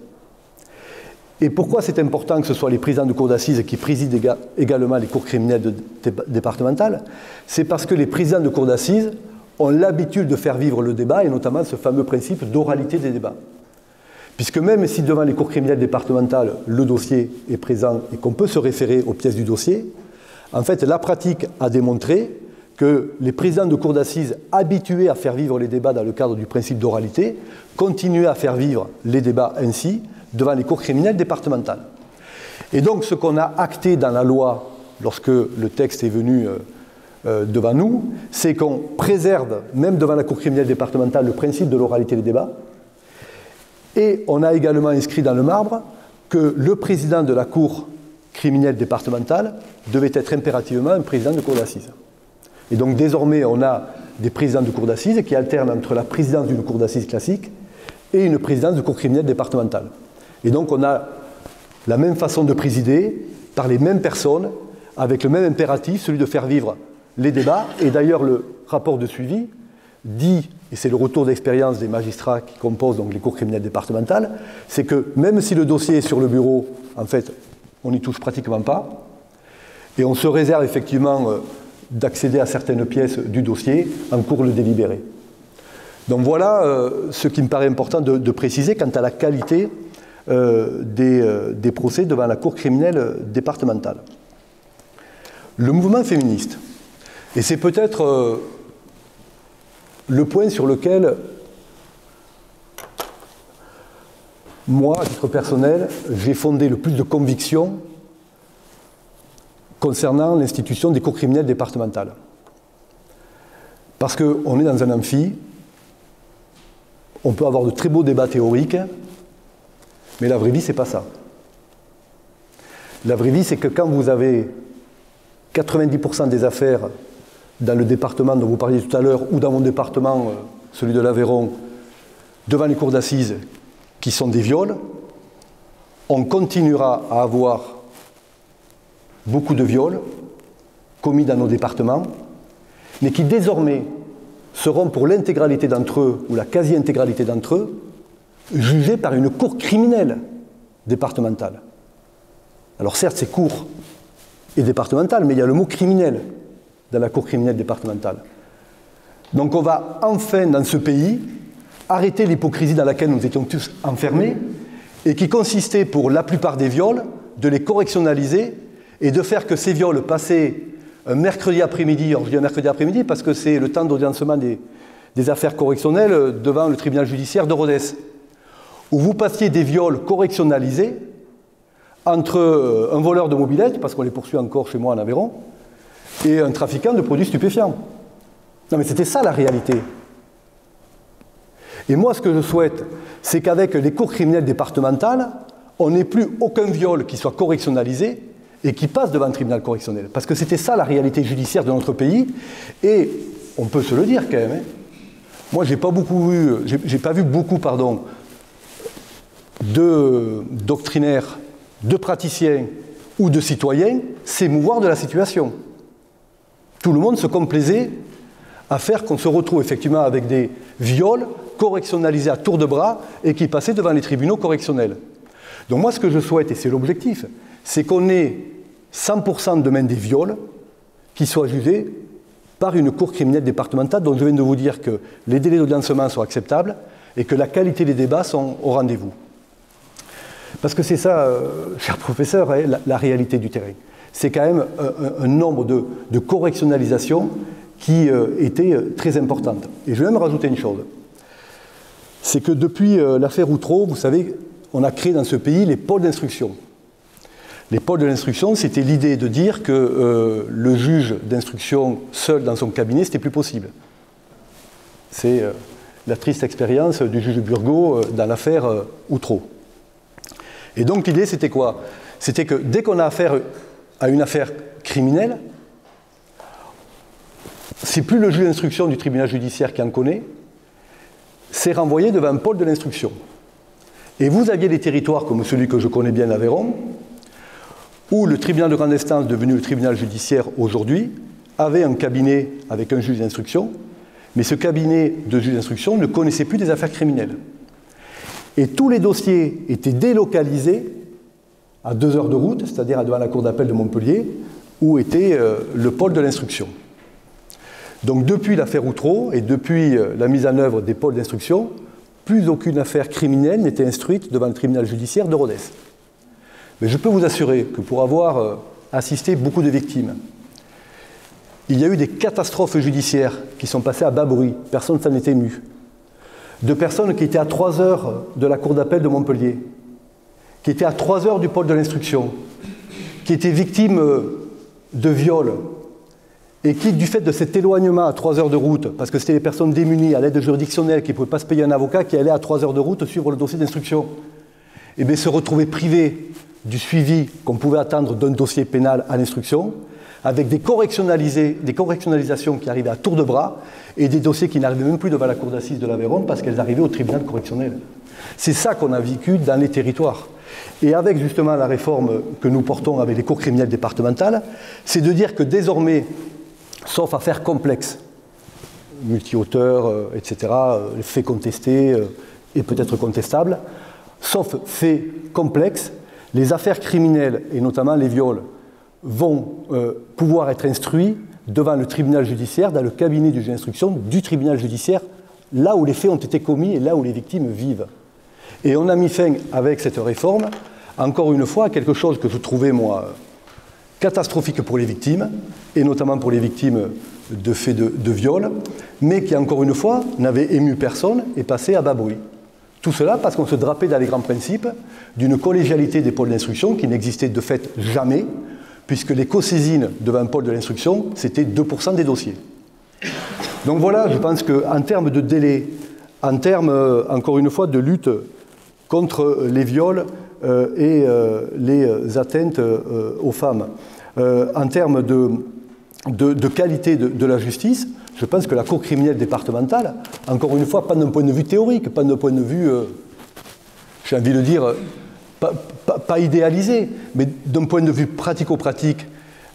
Et pourquoi c'est important que ce soit les présidents de cour d'assises qui président également les cours criminelles départementales? C'est parce que les présidents de cour d'assises ont l'habitude de faire vivre le débat, et notamment ce fameux principe d'oralité des débats. Puisque même si devant les cours criminelles départementales, le dossier est présent et qu'on peut se référer aux pièces du dossier, en fait, la pratique a démontré que les présidents de cour d'assises habitués à faire vivre les débats dans le cadre du principe d'oralité continuaient à faire vivre les débats ainsi devant les cours criminelles départementales. Et donc, ce qu'on a acté dans la loi lorsque le texte est venu devant nous, c'est qu'on préserve, même devant la cour criminelle départementale, le principe de l'oralité des débats. Et on a également inscrit dans le marbre que le président de la cour criminelle départementale devait être impérativement un président de cour d'assises. Et donc désormais, on a des présidents de cour d'assises qui alternent entre la présidence d'une cour d'assises classique et une présidence de cour criminelle départementale. Et donc on a la même façon de présider par les mêmes personnes, avec le même impératif, celui de faire vivre les débats. Et d'ailleurs, le rapport de suivi dit, et c'est le retour d'expérience des magistrats qui composent donc les cours criminelles départementales, c'est que même si le dossier est sur le bureau, en fait, on n'y touche pratiquement pas, et on se réserve effectivement d'accéder à certaines pièces du dossier en cours de délibéré. Donc voilà ce qui me paraît important de préciser quant à la qualité des procès devant la cour criminelle départementale. Le mouvement féministe, et c'est peut-être le point sur lequel moi, à titre personnel, j'ai fondé le plus de conviction concernant l'institution des cours criminelles départementales. Parce qu'on est dans un amphi, on peut avoir de très beaux débats théoriques, mais la vraie vie, c'est pas ça. La vraie vie, c'est que quand vous avez 90% des affaires dans le département dont vous parliez tout à l'heure, ou dans mon département, celui de l'Aveyron, devant les cours d'assises, qui sont des viols, on continuera à avoir beaucoup de viols commis dans nos départements, mais qui désormais seront pour l'intégralité d'entre eux, ou la quasi-intégralité d'entre eux, jugés par une cour criminelle départementale. Alors certes, c'est cour et départementale, mais il y a le mot criminel dans la cour criminelle départementale. Donc on va enfin, dans ce pays, arrêter l'hypocrisie dans laquelle nous étions tous enfermés, et qui consistait, pour la plupart des viols, de les correctionnaliser et de faire que ces viols passaient un mercredi après-midi, alors je dis un mercredi après-midi parce que c'est le temps d'audiencement des affaires correctionnelles devant le tribunal judiciaire de Rodez, où vous passiez des viols correctionnalisés entre un voleur de mobylettes, parce qu'on les poursuit encore chez moi en Aveyron, et un trafiquant de produits stupéfiants. Non mais c'était ça la réalité. Et moi ce que je souhaite, c'est qu'avec les cours criminelles départementales, on n'ait plus aucun viol qui soit correctionnalisé, et qui passent devant un tribunal correctionnel. Parce que c'était ça la réalité judiciaire de notre pays, et on peut se le dire quand même. Hein. Moi, j'ai pas vu beaucoup, de doctrinaires, de praticiens ou de citoyens s'émouvoir de la situation. Tout le monde se complaisait à faire qu'on se retrouve effectivement avec des viols correctionnalisés à tour de bras et qui passaient devant les tribunaux correctionnels. Donc moi, ce que je souhaite, et c'est l'objectif, c'est qu'on ait 100% demain des viols qui soient jugés par une cour criminelle départementale dont je viens de vous dire que les délais d'audiencement sont acceptables et que la qualité des débats sont au rendez-vous. Parce que c'est ça, cher professeur, hein, la réalité du terrain. C'est quand même un nombre de correctionnalisations qui était très importante. Et je vais même rajouter une chose. C'est que depuis l'affaire Outreau, vous savez, on a créé dans ce pays les pôles d'instruction. Les pôles de l'instruction, c'était l'idée de dire que le juge d'instruction seul dans son cabinet, c'était plus possible. C'est la triste expérience du juge Burgot dans l'affaire Outreau. Et donc l'idée, c'était quoi? C'était que dès qu'on a affaire à une affaire criminelle, c'est plus le juge d'instruction du tribunal judiciaire qui en connaît, c'est renvoyé devant un pôle de l'instruction. Et vous aviez des territoires comme celui que je connais bien, l'Aveyron, où le tribunal de grande instance, devenu le tribunal judiciaire aujourd'hui, avait un cabinet avec un juge d'instruction, mais ce cabinet de juge d'instruction ne connaissait plus des affaires criminelles. Et tous les dossiers étaient délocalisés à 2 heures de route, c'est-à-dire devant la cour d'appel de Montpellier, où était le pôle de l'instruction. Donc depuis l'affaire Outreau et depuis la mise en œuvre des pôles d'instruction, plus aucune affaire criminelle n'était instruite devant le tribunal judiciaire de Rodez. Mais je peux vous assurer que pour avoir assisté beaucoup de victimes, il y a eu des catastrophes judiciaires qui sont passées à bas bruit, personne ne s'en est ému. De personnes qui étaient à 3 heures de la cour d'appel de Montpellier, qui étaient à 3 heures du pôle de l'instruction, qui étaient victimes de viols, et qui, du fait de cet éloignement à 3 heures de route, parce que c'était des personnes démunies à l'aide juridictionnelle qui ne pouvaient pas se payer un avocat, qui allaient à 3 heures de route suivre le dossier d'instruction, et bien se retrouvaient privés du suivi qu'on pouvait attendre d'un dossier pénal à l'instruction, avec des correctionnalisations qui arrivaient à tour de bras, et des dossiers qui n'arrivaient même plus devant la cour d'assises de l'Aveyron parce qu'elles arrivaient au tribunal correctionnel. C'est ça qu'on a vécu dans les territoires. Et avec justement la réforme que nous portons avec les cours criminelles départementales, c'est de dire que désormais, sauf affaires complexes, multi-auteurs, etc., faits contestés et peut-être contestables, sauf faits complexes, les affaires criminelles, et notamment les viols, vont pouvoir être instruits devant le tribunal judiciaire, dans le cabinet du juge d'instruction du tribunal judiciaire, là où les faits ont été commis et là où les victimes vivent. Et on a mis fin, avec cette réforme, encore une fois, à quelque chose que je trouvais, moi, catastrophique pour les victimes, et notamment pour les victimes de faits de viol, mais qui, encore une fois, n'avait ému personne et passé à bas bruit. Tout cela parce qu'on se drapait dans les grands principes d'une collégialité des pôles d'instruction qui n'existait de fait jamais, puisque les co-saisines devant un pôle de l'instruction, c'était 2% des dossiers. Donc voilà, je pense qu'en termes de délai, en termes, encore une fois, de lutte contre les viols et les atteintes aux femmes, en termes de qualité de la justice, je pense que la Cour criminelle départementale, encore une fois, pas d'un point de vue théorique, pas d'un point de vue, j'ai envie de dire, pas idéalisé, mais d'un point de vue pratico-pratique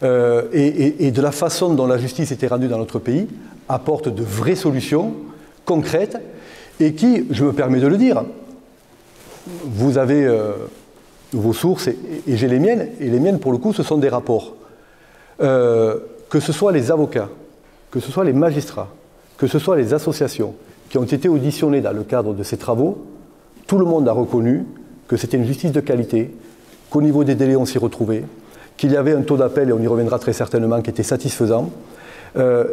et de la façon dont la justice était rendue dans notre pays, apporte de vraies solutions concrètes et qui, je me permets de le dire, vous avez vos sources et j'ai les miennes, et les miennes pour le coup ce sont des rapports. Que ce soit les avocats, que ce soit les magistrats, que ce soit les associations qui ont été auditionnés dans le cadre de ces travaux, tout le monde a reconnu que c'était une justice de qualité, qu'au niveau des délais on s'y retrouvait, qu'il y avait un taux d'appel, et on y reviendra très certainement, qui était satisfaisant,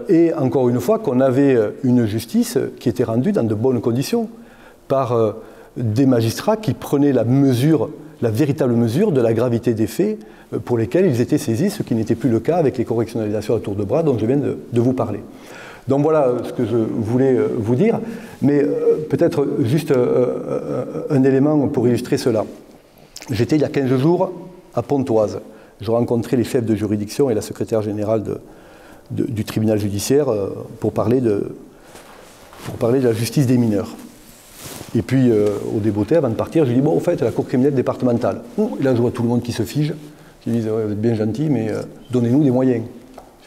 et encore une fois qu'on avait une justice qui était rendue dans de bonnes conditions par des magistrats qui prenaient la véritable mesure de la gravité des faits pour lesquels ils étaient saisis, ce qui n'était plus le cas avec les correctionnalisations à tour de bras dont je viens de vous parler. Donc voilà ce que je voulais vous dire, mais peut-être juste un élément pour illustrer cela. J'étais il y a 15 jours à Pontoise, je rencontrais les chefs de juridiction et la secrétaire générale du tribunal judiciaire pour parler de la justice des mineurs. Et puis, au débeauté, avant de partir, je lui dis, bon, au fait, la cour criminelle départementale. Et là, je vois tout le monde qui se fige, qui disent, ouais, vous êtes bien gentil, mais donnez-nous des moyens.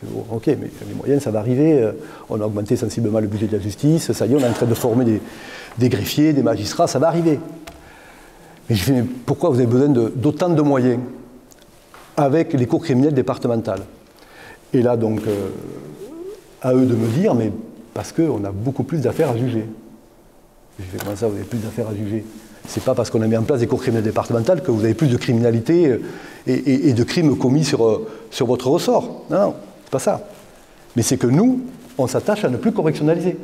Je dis, oh, ok, mais les moyens, ça va arriver. On a augmenté sensiblement le budget de la justice, ça y est, on est en train de former des greffiers, des magistrats, ça va arriver. Mais je dis, mais pourquoi vous avez besoin d'autant de moyens avec les cours criminelles départementales? Et là, donc, à eux de me dire, mais parce qu'on a beaucoup plus d'affaires à juger. Je dis, comment ça, vous avez plus d'affaires à juger? C'est pas parce qu'on a mis en place des cours criminelles départementales que vous avez plus de criminalité et de crimes commis sur votre ressort. Non, non, c'est pas ça. Mais c'est que nous, on s'attache à ne plus correctionnaliser.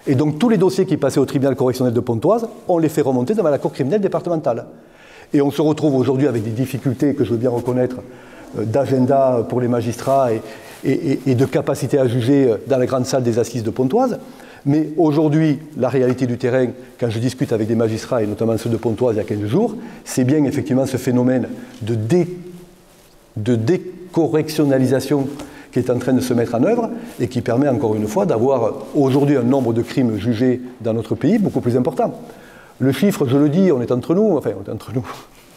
Et donc tous les dossiers qui passaient au tribunal correctionnel de Pontoise, on les fait remonter devant la cour criminelle départementale. Et on se retrouve aujourd'hui avec des difficultés que je veux bien reconnaître d'agenda pour les magistrats et de capacité à juger dans la grande salle des assises de Pontoise. Mais aujourd'hui, la réalité du terrain, quand je discute avec des magistrats, et notamment ceux de Pontoise il y a 15 jours, c'est bien effectivement ce phénomène de décorrectionnalisation qui est en train de se mettre en œuvre et qui permet encore une fois d'avoir aujourd'hui un nombre de crimes jugés dans notre pays beaucoup plus important. Le chiffre, je le dis, on est entre nous, enfin on est entre nous,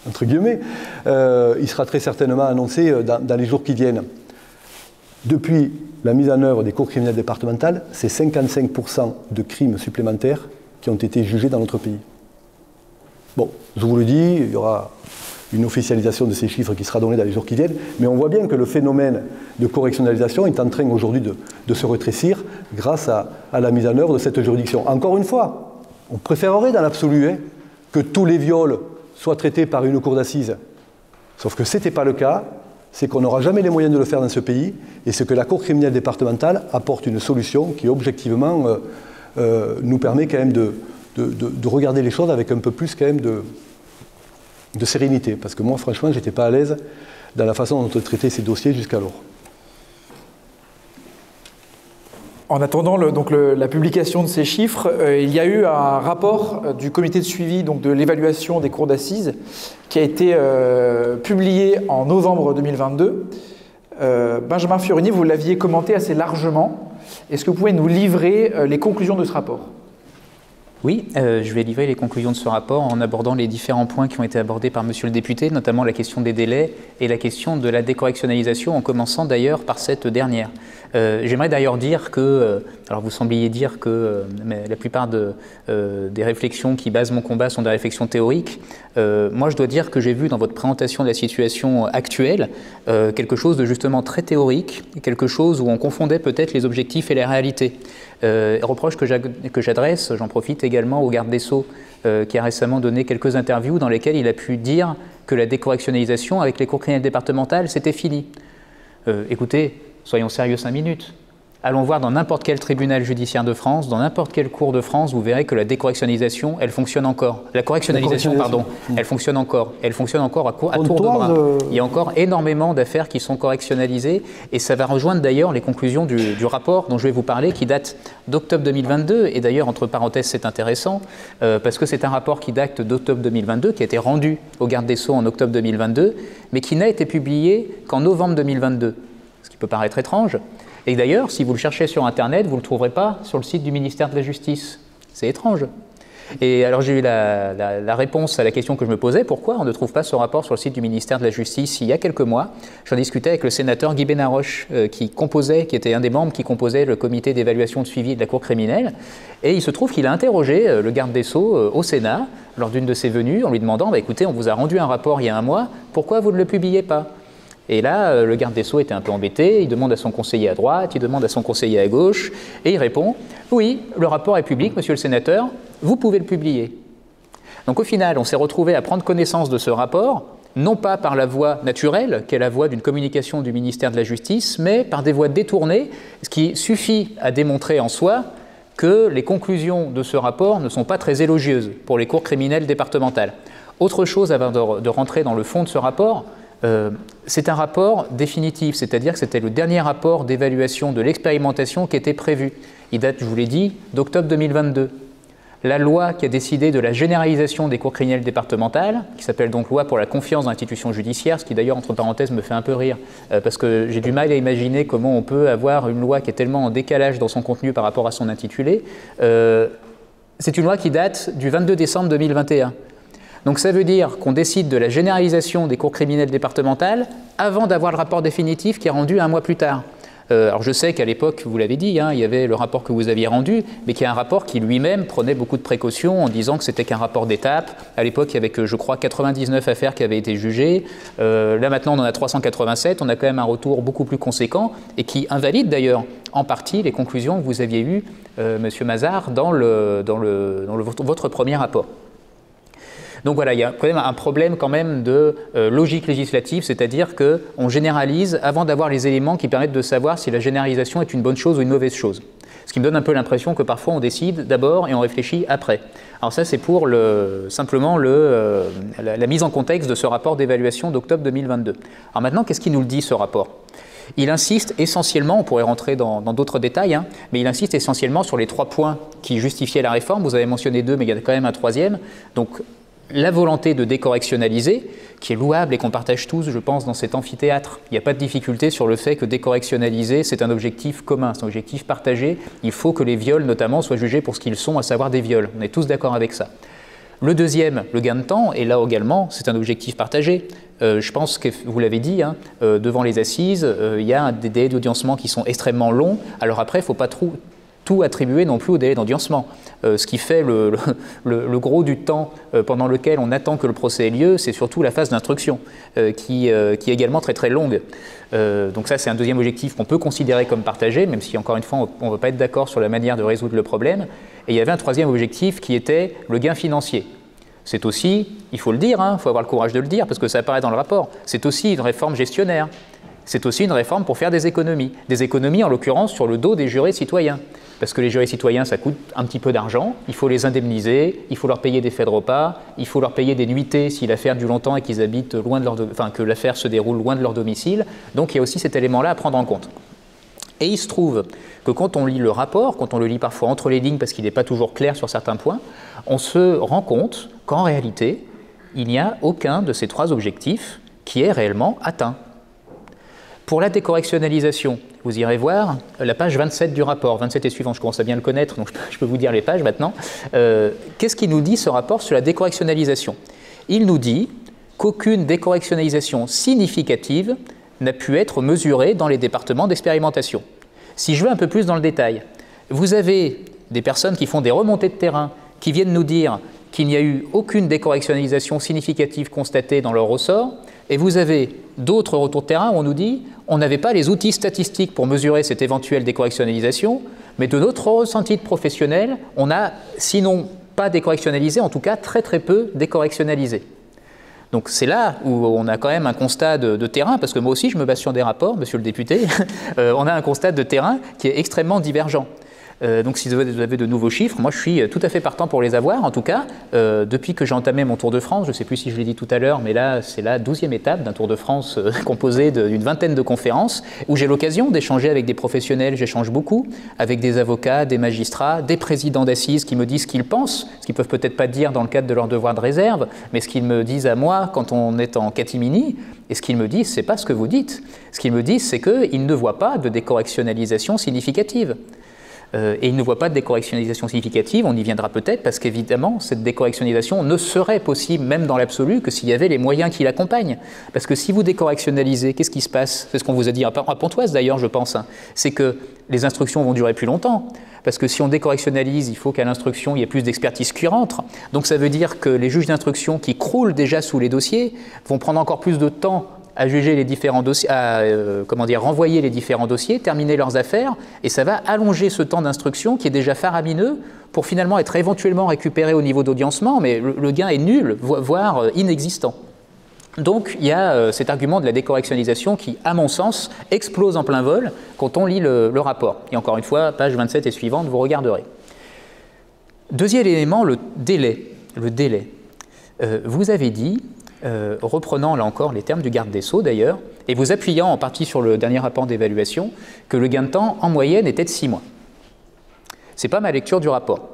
entre guillemets, il sera très certainement annoncé dans les jours qui viennent. Depuis la mise en œuvre des cours criminelles départementales, c'est 55% de crimes supplémentaires qui ont été jugés dans notre pays. Bon, je vous le dis, il y aura une officialisation de ces chiffres qui sera donnée dans les jours qui viennent, mais on voit bien que le phénomène de correctionnalisation est en train aujourd'hui de se rétrécir grâce à la mise en œuvre de cette juridiction. Encore une fois, on préférerait dans l'absolu que tous les viols soient traités par une cour d'assises, sauf que ce n'était pas le cas. C'est qu'on n'aura jamais les moyens de le faire dans ce pays, et c'est que la cour criminelle départementale apporte une solution qui, objectivement, nous permet quand même de regarder les choses avec un peu plus quand même de sérénité. Parce que moi, franchement, je n'étais pas à l'aise dans la façon dont on traitait ces dossiers jusqu'alors. En attendant la publication de ces chiffres, il y a eu un rapport du comité de suivi de l'évaluation des cours d'assises qui a été publié en novembre 2022. Benjamin Fiorini, vous l'aviez commenté assez largement. Est-ce que vous pouvez nous livrer les conclusions de ce rapport ? Oui, je vais livrer les conclusions de ce rapport en abordant les différents points qui ont été abordés par Monsieur le député, notamment la question des délais et la question de la décorrectionnalisation, en commençant d'ailleurs par cette dernière. J'aimerais d'ailleurs dire que, alors vous sembliez dire que la plupart des réflexions qui basent mon combat sont des réflexions théoriques. Moi, je dois dire que j'ai vu dans votre présentation de la situation actuelle quelque chose de justement très théorique, quelque chose où on confondait peut-être les objectifs et les réalités. Reproche que j'adresse, j'en profite également au garde des Sceaux, qui a récemment donné quelques interviews dans lesquelles il a pu dire que la décorrectionnalisation avec les cours criminelles départementales, c'était fini. Écoutez, soyons sérieux 5 minutes. Allons voir dans n'importe quel tribunal judiciaire de France, dans n'importe quelle cour de France, vous verrez que la décorrectionnalisation, elle fonctionne encore. La correctionnalisation, pardon, elle fonctionne encore. Elle fonctionne encore à tour de bras. Il y a encore énormément d'affaires qui sont correctionnalisées et ça va rejoindre d'ailleurs les conclusions du rapport dont je vais vous parler qui date d'octobre 2022. Et d'ailleurs, entre parenthèses, c'est intéressant parce que c'est un rapport qui date d'octobre 2022, qui a été rendu au garde des Sceaux en octobre 2022, mais qui n'a été publié qu'en novembre 2022. Ce qui peut paraître étrange. Et d'ailleurs, si vous le cherchez sur Internet, vous ne le trouverez pas sur le site du ministère de la Justice. C'est étrange. Et alors j'ai eu la réponse à la question que je me posais, pourquoi on ne trouve pas ce rapport sur le site du ministère de la Justice il y a quelques mois. J'en discutais avec le sénateur Guy Benaroche, qui était un des membres qui composait le comité d'évaluation de suivi de la Cour criminelle. Et il se trouve qu'il a interrogé le garde des Sceaux au Sénat, lors d'une de ses venues, en lui demandant écoutez, on vous a rendu un rapport il y a un mois, pourquoi vous ne le publiez pas ? Et là, le garde des Sceaux était un peu embêté, il demande à son conseiller à droite, il demande à son conseiller à gauche, et il répond « Oui, le rapport est public, monsieur le sénateur, vous pouvez le publier ». Donc au final, on s'est retrouvé à prendre connaissance de ce rapport, non pas par la voie naturelle, qui est la voie d'une communication du ministère de la Justice, mais par des voies détournées, ce qui suffit à démontrer en soi que les conclusions de ce rapport ne sont pas très élogieuses pour les cours criminelles départementales. Autre chose avant de rentrer dans le fond de ce rapport, c'est un rapport définitif, c'est-à-dire que c'était le dernier rapport d'évaluation de l'expérimentation qui était prévu. Il date, je vous l'ai dit, d'octobre 2022. la loi qui a décidé de la généralisation des cours criminelles départementales, qui s'appelle donc loi pour la confiance dans l'institution judiciaire, ce qui d'ailleurs, entre parenthèses, me fait un peu rire, parce que j'ai du mal à imaginer comment on peut avoir une loi qui est tellement en décalage dans son contenu par rapport à son intitulé. C'est une loi qui date du 22 décembre 2021. Donc ça veut dire qu'on décide de la généralisation des cours criminelles départementales avant d'avoir le rapport définitif qui est rendu un mois plus tard. Alors je sais qu'à l'époque, vous l'avez dit, hein, il y avait le rapport que vous aviez rendu, mais qui est un rapport qui lui-même prenait beaucoup de précautions en disant que c'était qu'un rapport d'étape. À l'époque, il y avait que, je crois, 99 affaires qui avaient été jugées. Là maintenant, on en a 387. On a quand même un retour beaucoup plus conséquent et qui invalide d'ailleurs en partie les conclusions que vous aviez eues, Monsieur Mazars, dans votre premier rapport. Donc voilà, il y a quand même un problème quand même de logique législative, c'est-à-dire qu'on généralise avant d'avoir les éléments qui permettent de savoir si la généralisation est une bonne chose ou une mauvaise chose. Ce qui me donne un peu l'impression que parfois on décide d'abord et on réfléchit après. Alors ça c'est pour simplement la mise en contexte de ce rapport d'évaluation d'octobre 2022. Alors maintenant, qu'est-ce qui nous le dit ce rapport ? Il insiste essentiellement, on pourrait rentrer dans d'autres détails, hein, mais il insiste essentiellement sur les 3 points qui justifiaient la réforme. Vous avez mentionné 2, mais il y a quand même un 3e. Donc, la volonté de décorrectionnaliser, qui est louable et qu'on partage tous, je pense, dans cet amphithéâtre. Il n'y a pas de difficulté sur le fait que décorrectionnaliser, c'est un objectif commun, c'est un objectif partagé. Il faut que les viols, notamment, soient jugés pour ce qu'ils sont, à savoir des viols. On est tous d'accord avec ça. Le deuxième, le gain de temps, et là également, c'est un objectif partagé. Je pense que, vous l'avez dit, hein, devant les assises, il y a des délais d'audiencement qui sont extrêmement longs. Alors après, il ne faut pas tout attribuer non plus au délai d'audiencement. Ce qui fait le gros du temps pendant lequel on attend que le procès ait lieu, c'est surtout la phase d'instruction, qui est également très très longue. Donc ça, c'est un deuxième objectif qu'on peut considérer comme partagé, même si encore une fois, on ne va pas être d'accord sur la manière de résoudre le problème. Et il y avait un troisième objectif qui était le gain financier. C'est aussi, il faut le dire, il faut avoir le courage de le dire, parce que ça apparaît dans le rapport, c'est aussi une réforme gestionnaire. C'est aussi une réforme pour faire des économies. Des économies, en l'occurrence, sur le dos des jurés citoyens. Parce que les jurés citoyens, ça coûte un petit peu d'argent, il faut les indemniser, il faut leur payer des frais de repas, il faut leur payer des nuitées si l'affaire dure longtemps et qu'ils habitent loin de que l'affaire se déroule loin de leur domicile. Donc il y a aussi cet élément-là à prendre en compte. Et il se trouve que quand on lit le rapport, quand on le lit parfois entre les lignes parce qu'il n'est pas toujours clair sur certains points, on se rend compte qu'en réalité, il n'y a aucun de ces 3 objectifs qui est réellement atteint. Pour la décorrectionnalisation, vous irez voir la page 27 du rapport, 27 et suivant, je commence à bien le connaître, donc je peux vous dire les pages maintenant. Qu'est-ce qu'il nous dit ce rapport sur la décorrectionnalisation ? Il nous dit qu'aucune décorrectionnalisation significative n'a pu être mesurée dans les départements d'expérimentation. Si je vais un peu plus dans le détail, vous avez des personnes qui font des remontées de terrain, qui viennent nous dire qu'il n'y a eu aucune décorrectionnalisation significative constatée dans leur ressort, et vous avez d'autres retours de terrain où on nous dit on n'avait pas les outils statistiques pour mesurer cette éventuelle décorrectionnalisation, mais de notre ressenti de professionnel, on a, sinon pas décorrectionnalisé, en tout cas très très peu décorrectionnalisé. Donc c'est là où on a quand même un constat de terrain, parce que moi aussi je me base sur des rapports, monsieur le député, on a un constat de terrain qui est extrêmement divergent. Donc si vous avez de nouveaux chiffres, moi je suis tout à fait partant pour les avoir. En tout cas, depuis que j'ai entamé mon Tour de France, je ne sais plus si je l'ai dit tout à l'heure, mais là c'est la 12e étape d'un Tour de France composé d'une vingtaine de conférences, où j'ai l'occasion d'échanger avec des professionnels, j'échange beaucoup, avec des avocats, des magistrats, des présidents d'assises qui me disent ce qu'ils pensent, ce qu'ils ne peuvent peut-être pas dire dans le cadre de leur devoir de réserve, mais ce qu'ils me disent à moi quand on est en catimini. Et ce qu'ils me disent, ce n'est pas ce que vous dites. Ce qu'ils me disent, c'est qu'ils ne voient pas de décorrectionnalisation significative. Et ils ne voient pas de décorrectionnalisation significative, on y viendra peut-être, parce qu'évidemment, cette décorrectionnalisation ne serait possible, même dans l'absolu, que s'il y avait les moyens qui l'accompagnent. Parce que si vous décorrectionnalisez, qu'est-ce qui se passe? C'est ce qu'on vous a dit à Pontoise d'ailleurs, je pense, hein. C'est que les instructions vont durer plus longtemps. Parce que si on décorrectionnalise, il faut qu'à l'instruction, il y ait plus d'expertise qui rentre. Donc ça veut dire que les juges d'instruction qui croulent déjà sous les dossiers vont prendre encore plus de temps à juger les différents dossiers, à renvoyer les différents dossiers, terminer leurs affaires, et ça va allonger ce temps d'instruction qui est déjà faramineux pour finalement être éventuellement récupéré au niveau d'audiencement, mais le gain est nul, voire inexistant. Donc il y a cet argument de la décorrectionnalisation qui, à mon sens, explose en plein vol quand on lit le rapport. Et encore une fois, page 27 et suivante, vous regarderez. Deuxième élément, le délai. Vous avez dit, reprenant là encore les termes du garde des Sceaux d'ailleurs, et vous appuyant en partie sur le dernier rapport d'évaluation, que le gain de temps en moyenne était de 6 mois. Ce n'est pas ma lecture du rapport.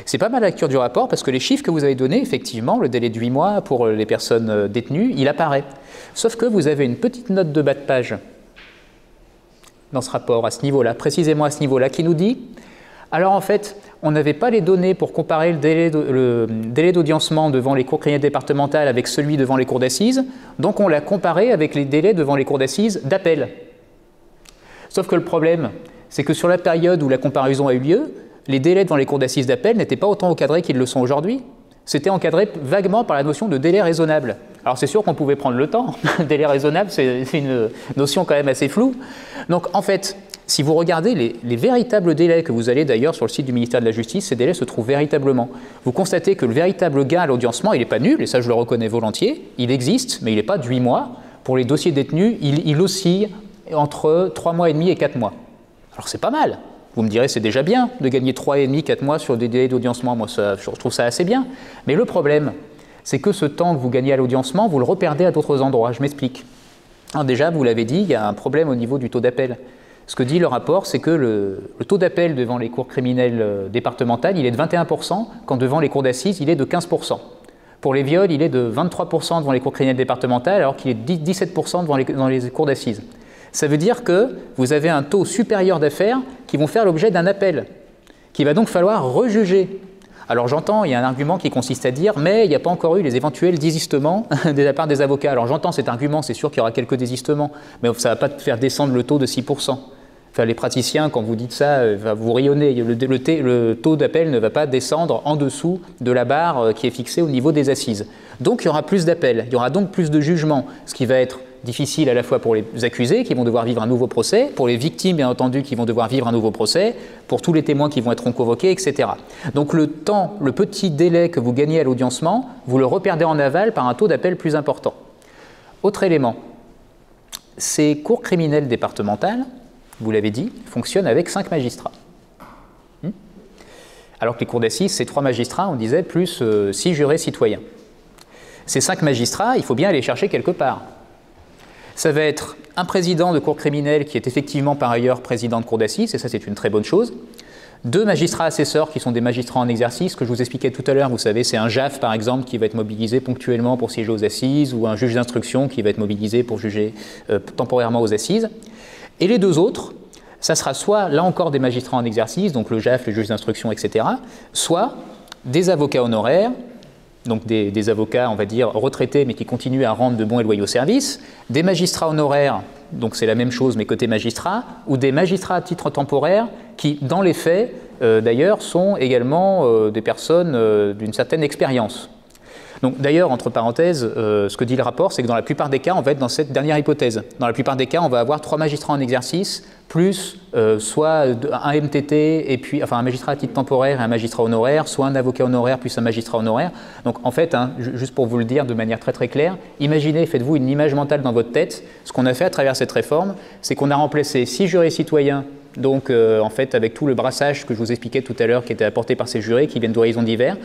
C'est pas mal la lecture du rapport parce que les chiffres que vous avez donnés, effectivement, le délai de 8 mois pour les personnes détenues, il apparaît. Sauf que vous avez une petite note de bas de page dans ce rapport, à ce niveau-là, précisément à ce niveau-là, qui nous dit, alors en fait, on n'avait pas les données pour comparer le délai d'audiencement devant les cours criminelles départementales avec celui devant les cours d'assises, donc on l'a comparé avec les délais devant les cours d'assises d'appel. Sauf que le problème, c'est que sur la période où la comparaison a eu lieu, les délais devant les cours d'assises d'appel n'étaient pas autant encadrés qu'ils le sont aujourd'hui. C'était encadré vaguement par la notion de délai raisonnable. Alors c'est sûr qu'on pouvait prendre le temps. Délai raisonnable, c'est une notion quand même assez floue. Donc en fait, si vous regardez les véritables délais que vous allez d'ailleurs sur le site du ministère de la Justice, ces délais se trouvent véritablement. Vous constatez que le véritable gain à l'audiencement, il n'est pas nul, et ça je le reconnais volontiers, il existe, mais il n'est pas de 8 mois. Pour les dossiers détenus, il oscille entre 3 mois et demi et 4 mois. Alors c'est pas mal. Vous me direz, c'est déjà bien de gagner 3,5, 4 mois sur des délais d'audiencement. Moi, je trouve ça assez bien. Mais le problème, c'est que ce temps que vous gagnez à l'audiencement, vous le reperdez à d'autres endroits. Je m'explique. Alors déjà, vous l'avez dit, il y a un problème au niveau du taux d'appel. Ce que dit le rapport, c'est que le taux d'appel devant les cours criminelles départementales, il est de 21%, quand devant les cours d'assises, il est de 15%. Pour les viols, il est de 23% devant les cours criminelles départementales, alors qu'il est de 17% dans les cours d'assises. Ça veut dire que vous avez un taux supérieur d'affaires qui vont faire l'objet d'un appel, qu'il va donc falloir rejuger. Alors j'entends, il y a un argument qui consiste à dire « mais il n'y a pas encore eu les éventuels désistements de la part des avocats ». Alors j'entends cet argument, c'est sûr qu'il y aura quelques désistements, mais ça ne va pas faire descendre le taux de 6%. Enfin, les praticiens, quand vous dites ça, vous rayonnez. Le taux d'appel ne va pas descendre en dessous de la barre qui est fixée au niveau des assises. Donc il y aura plus d'appels, il y aura donc plus de jugements, ce qui va être difficile à la fois pour les accusés qui vont devoir vivre un nouveau procès, pour les victimes bien entendu qui vont devoir vivre un nouveau procès, pour tous les témoins qui vont être convoqués, etc. Donc le temps, le petit délai que vous gagnez à l'audiencement, vous le reperdez en aval par un taux d'appel plus important. Autre élément, ces cours criminelles départementales, vous l'avez dit, fonctionnent avec 5 magistrats. Alors que les cours d'assises, c'est 3 magistrats, on disait, plus 6 jurés citoyens. Ces 5 magistrats, il faut bien aller chercher quelque part. Ça va être un président de cour criminelle qui est effectivement par ailleurs président de cour d'assises, et ça c'est une très bonne chose. 2 magistrats assesseurs qui sont des magistrats en exercice, que je vous expliquais tout à l'heure, vous savez, c'est un JAF par exemple qui va être mobilisé ponctuellement pour siéger aux assises, ou un juge d'instruction qui va être mobilisé pour juger temporairement aux assises. Et les 2 autres, ça sera soit là encore des magistrats en exercice, donc le JAF, le juge d'instruction, etc., soit des avocats honoraires, donc des avocats, on va dire, retraités, mais qui continuent à rendre de bons et loyaux services, des magistrats honoraires, donc c'est la même chose, mais côté magistrat, ou des magistrats à titre temporaire, qui, dans les faits, d'ailleurs, sont également des personnes d'une certaine expérience. Donc d'ailleurs, entre parenthèses, ce que dit le rapport, c'est que dans la plupart des cas, on va être dans cette dernière hypothèse. Dans la plupart des cas, on va avoir 3 magistrats en exercice, plus soit un MTT, et puis, enfin un magistrat à titre temporaire et un magistrat honoraire, soit un avocat honoraire plus un magistrat honoraire. Donc en fait, juste pour vous le dire de manière très très claire, imaginez, faites-vous une image mentale dans votre tête. Ce qu'on a fait à travers cette réforme, c'est qu'on a remplacé 6 jurés citoyens, donc en fait avec tout le brassage que je vous expliquais tout à l'heure qui était apporté par ces jurés qui viennent d'horizons divers,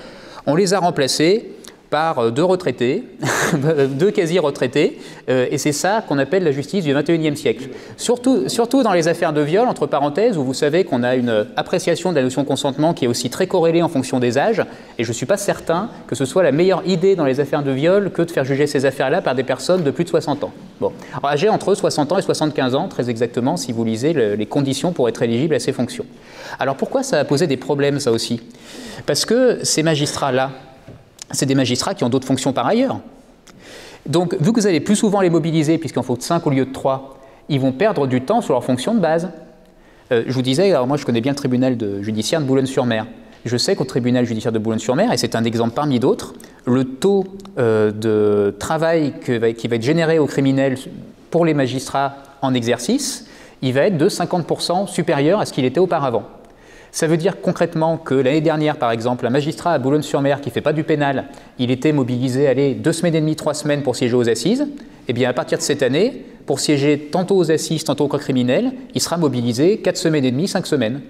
on les a remplacés par 2 retraités, 2 quasi-retraités, et c'est ça qu'on appelle la justice du XXIe siècle. Surtout dans les affaires de viol, entre parenthèses, où vous savez qu'on a une appréciation de la notion de consentement qui est aussi très corrélée en fonction des âges, et je ne suis pas certain que ce soit la meilleure idée dans les affaires de viol que de faire juger ces affaires-là par des personnes de plus de 60 ans. Bon. Alors, âgées entre 60 ans et 75 ans, très exactement, si vous lisez les conditions pour être éligible à ces fonctions. Alors pourquoi ça a posé des problèmes, ça aussi? Parce que ces magistrats-là, c'est des magistrats qui ont d'autres fonctions par ailleurs. Donc, vu que vous allez plus souvent les mobiliser, puisqu'il en faut 5 au lieu de 3, ils vont perdre du temps sur leurs fonctions de base. Je vous disais, alors moi je connais bien le tribunal judiciaire de Boulogne-sur-Mer. Je sais qu'au tribunal judiciaire de Boulogne-sur-Mer, et c'est un exemple parmi d'autres, le taux de travail qui va être généré aux criminels pour les magistrats en exercice, il va être de 50% supérieur à ce qu'il était auparavant. Ça veut dire concrètement que l'année dernière, par exemple, un magistrat à Boulogne-sur-Mer qui ne fait pas du pénal, il était mobilisé, 2 semaines et demie, 3 semaines pour siéger aux assises. Eh bien, à partir de cette année, pour siéger tantôt aux assises, tantôt au cas criminel, il sera mobilisé 4 semaines et demie, 5 semaines.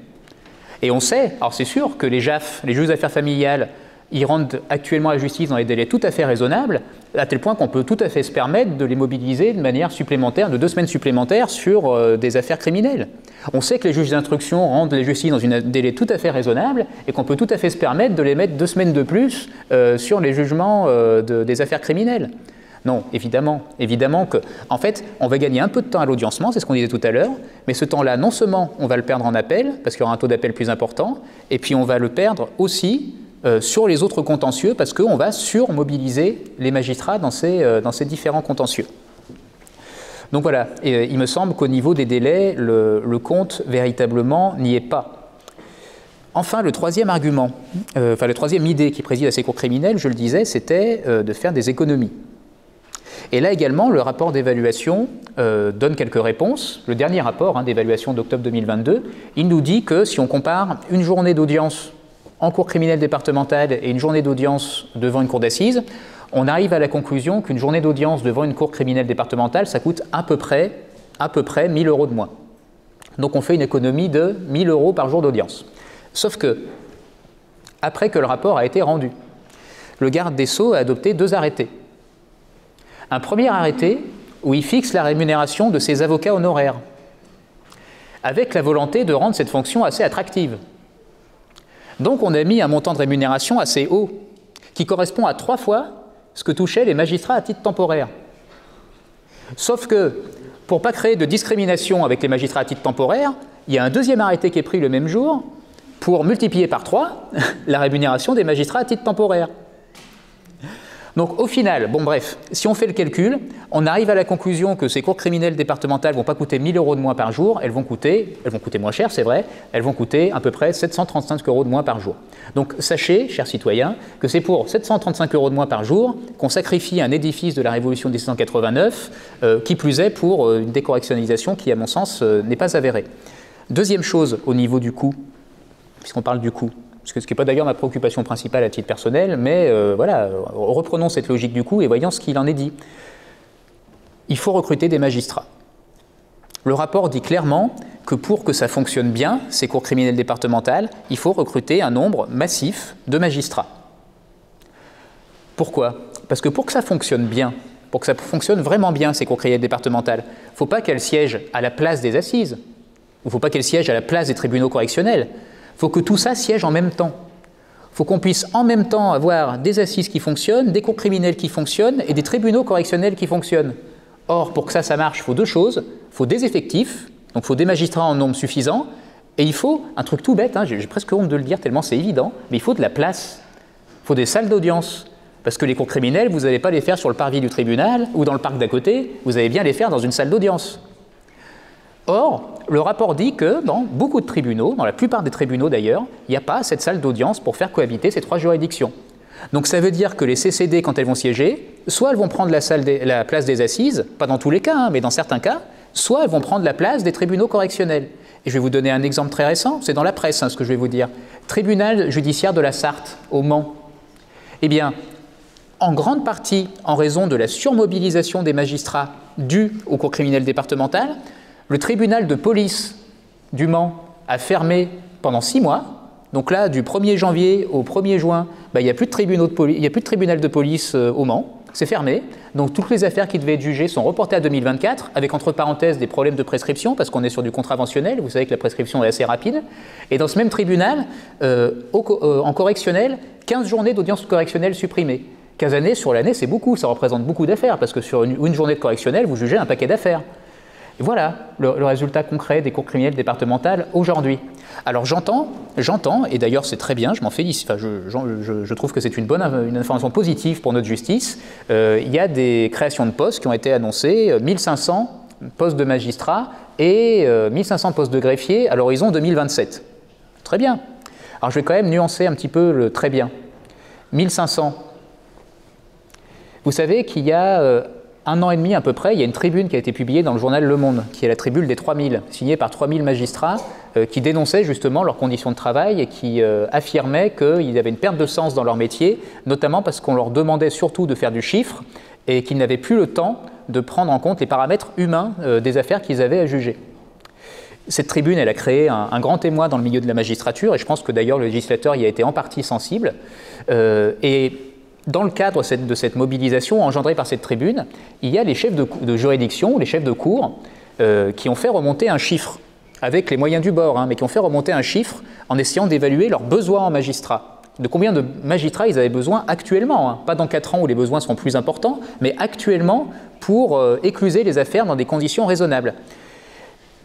Et on sait, alors c'est sûr que les JAF, les juges d'affaires familiales, ils rendent actuellement la justice dans des délais tout à fait raisonnables, à tel point qu'on peut tout à fait se permettre de les mobiliser de manière supplémentaire, de 2 semaines supplémentaires sur des affaires criminelles. On sait que les juges d'instruction rendent les justices dans un délai tout à fait raisonnable et qu'on peut tout à fait se permettre de les mettre 2 semaines de plus sur les jugements des affaires criminelles. Non, évidemment que, en fait, on va gagner un peu de temps à l'audiencement, c'est ce qu'on disait tout à l'heure, mais ce temps-là, non seulement on va le perdre en appel, parce qu'il y aura un taux d'appel plus important, et puis on va le perdre aussi sur les autres contentieux, parce qu'on va surmobiliser les magistrats dans ces différents contentieux. Donc voilà, et, il me semble qu'au niveau des délais, le compte véritablement n'y est pas. Enfin, le troisième argument, la troisième idée qui préside à ces cours criminels, je le disais, c'était de faire des économies. Et là également, le rapport d'évaluation donne quelques réponses. Le dernier rapport d'évaluation d'octobre 2022, il nous dit que si on compare une journée d'audience en cour criminelle départementale et une journée d'audience devant une cour d'assises, on arrive à la conclusion qu'une journée d'audience devant une cour criminelle départementale, ça coûte à peu près 1 000 € de moins. Donc on fait une économie de 1 000 € par jour d'audience. Sauf que, après que le rapport a été rendu, le garde des Sceaux a adopté 2 arrêtés. Un premier arrêté où il fixe la rémunération de ses avocats honoraires, avec la volonté de rendre cette fonction assez attractive. Donc on a mis un montant de rémunération assez haut, qui correspond à 3 fois ce que touchaient les magistrats à titre temporaire. Sauf que, pour ne pas créer de discrimination avec les magistrats à titre temporaire, il y a un deuxième arrêté qui est pris le même jour pour multiplier par 3 la rémunération des magistrats à titre temporaire. Donc au final, bon bref, si on fait le calcul, on arrive à la conclusion que ces cours criminelles départementales ne vont pas coûter 1 000 € de moins par jour, elles vont coûter moins cher, c'est vrai, elles vont coûter à peu près 735 € de moins par jour. Donc sachez, chers citoyens, que c'est pour 735 € de moins par jour qu'on sacrifie un édifice de la Révolution de 1789, qui plus est pour une décorrectionnalisation qui, à mon sens, n'est pas avérée. Deuxième chose au niveau du coût, puisqu'on parle du coût, ce qui n'est pas d'ailleurs ma préoccupation principale à titre personnel, mais voilà, reprenons cette logique du coût et voyons ce qu'il en est dit. Il faut recruter des magistrats. Le rapport dit clairement que pour que ça fonctionne bien, ces cours criminelles départementales, il faut recruter un nombre massif de magistrats. Pourquoi? Parce que pour que ça fonctionne bien, pour que ça fonctionne vraiment bien, ces cours criminelles départementales, il ne faut pas qu'elles siègent à la place des assises, il ne faut pas qu'elles siègent à la place des tribunaux correctionnels. Il faut que tout ça siège en même temps. Il faut qu'on puisse en même temps avoir des assises qui fonctionnent, des cours criminels qui fonctionnent et des tribunaux correctionnels qui fonctionnent. Or, pour que ça marche, il faut 2 choses. Il faut des effectifs, donc il faut des magistrats en nombre suffisant, et il faut, un truc tout bête, j'ai presque honte de le dire tellement c'est évident, mais il faut de la place. Il faut des salles d'audience. Parce que les cours criminels, vous n'allez pas les faire sur le parvis du tribunal ou dans le parc d'à côté, vous allez bien les faire dans une salle d'audience. Or, le rapport dit que dans beaucoup de tribunaux, dans la plupart des tribunaux d'ailleurs, il n'y a pas cette salle d'audience pour faire cohabiter ces 3 juridictions. Donc ça veut dire que les CCD, quand elles vont siéger, soit elles vont prendre la place des assises, pas dans tous les cas, mais dans certains cas, soit elles vont prendre la place des tribunaux correctionnels. Et je vais vous donner un exemple très récent, c'est dans la presse ce que je vais vous dire. Tribunal judiciaire de la Sarthe, au Mans. Eh bien, en grande partie, en raison de la surmobilisation des magistrats due au cours criminel départemental, le tribunal de police du Mans a fermé pendant 6 mois. Donc là, du 1er janvier au 1er juin, il n'y a plus de tribunal de police au Mans. C'est fermé. Donc toutes les affaires qui devaient être jugées sont reportées à 2024, avec entre parenthèses des problèmes de prescription, parce qu'on est sur du contraventionnel. Vous savez que la prescription est assez rapide. Et dans ce même tribunal, en correctionnel, 15 journées d'audience correctionnelle supprimées. 15 années sur l'année, c'est beaucoup. Ça représente beaucoup d'affaires, parce que sur une journée de correctionnel, vous jugez un paquet d'affaires. Et voilà le résultat concret des cours criminelles départementales aujourd'hui. Alors j'entends, et d'ailleurs c'est très bien, je m'en félicite, enfin, je trouve que c'est une information positive pour notre justice. Il y a des créations de postes qui ont été annoncées, 1500 postes de magistrats et 1500 postes de greffiers à l'horizon 2027. Très bien. Alors je vais quand même nuancer un petit peu le très bien. 1500. Vous savez qu'il y a 1 an et demi à peu près, il y a une tribune qui a été publiée dans le journal Le Monde, qui est la tribune des 3000, signée par 3000 magistrats qui dénonçaient justement leurs conditions de travail et qui affirmaient qu'il y avait une perte de sens dans leur métier, notamment parce qu'on leur demandait surtout de faire du chiffre et qu'ils n'avaient plus le temps de prendre en compte les paramètres humains des affaires qu'ils avaient à juger. Cette tribune, elle a créé un grand émoi dans le milieu de la magistrature et je pense que d'ailleurs le législateur y a été en partie sensible. Dans le cadre de cette mobilisation engendrée par cette tribune, il y a les chefs de juridiction, les chefs de cour, qui ont fait remonter un chiffre. avec les moyens du bord, mais qui ont fait remonter un chiffre en essayant d'évaluer leurs besoins en magistrats. De combien de magistrats ils avaient besoin actuellement, pas dans 4 ans où les besoins seront plus importants, mais actuellement pour écluser les affaires dans des conditions raisonnables.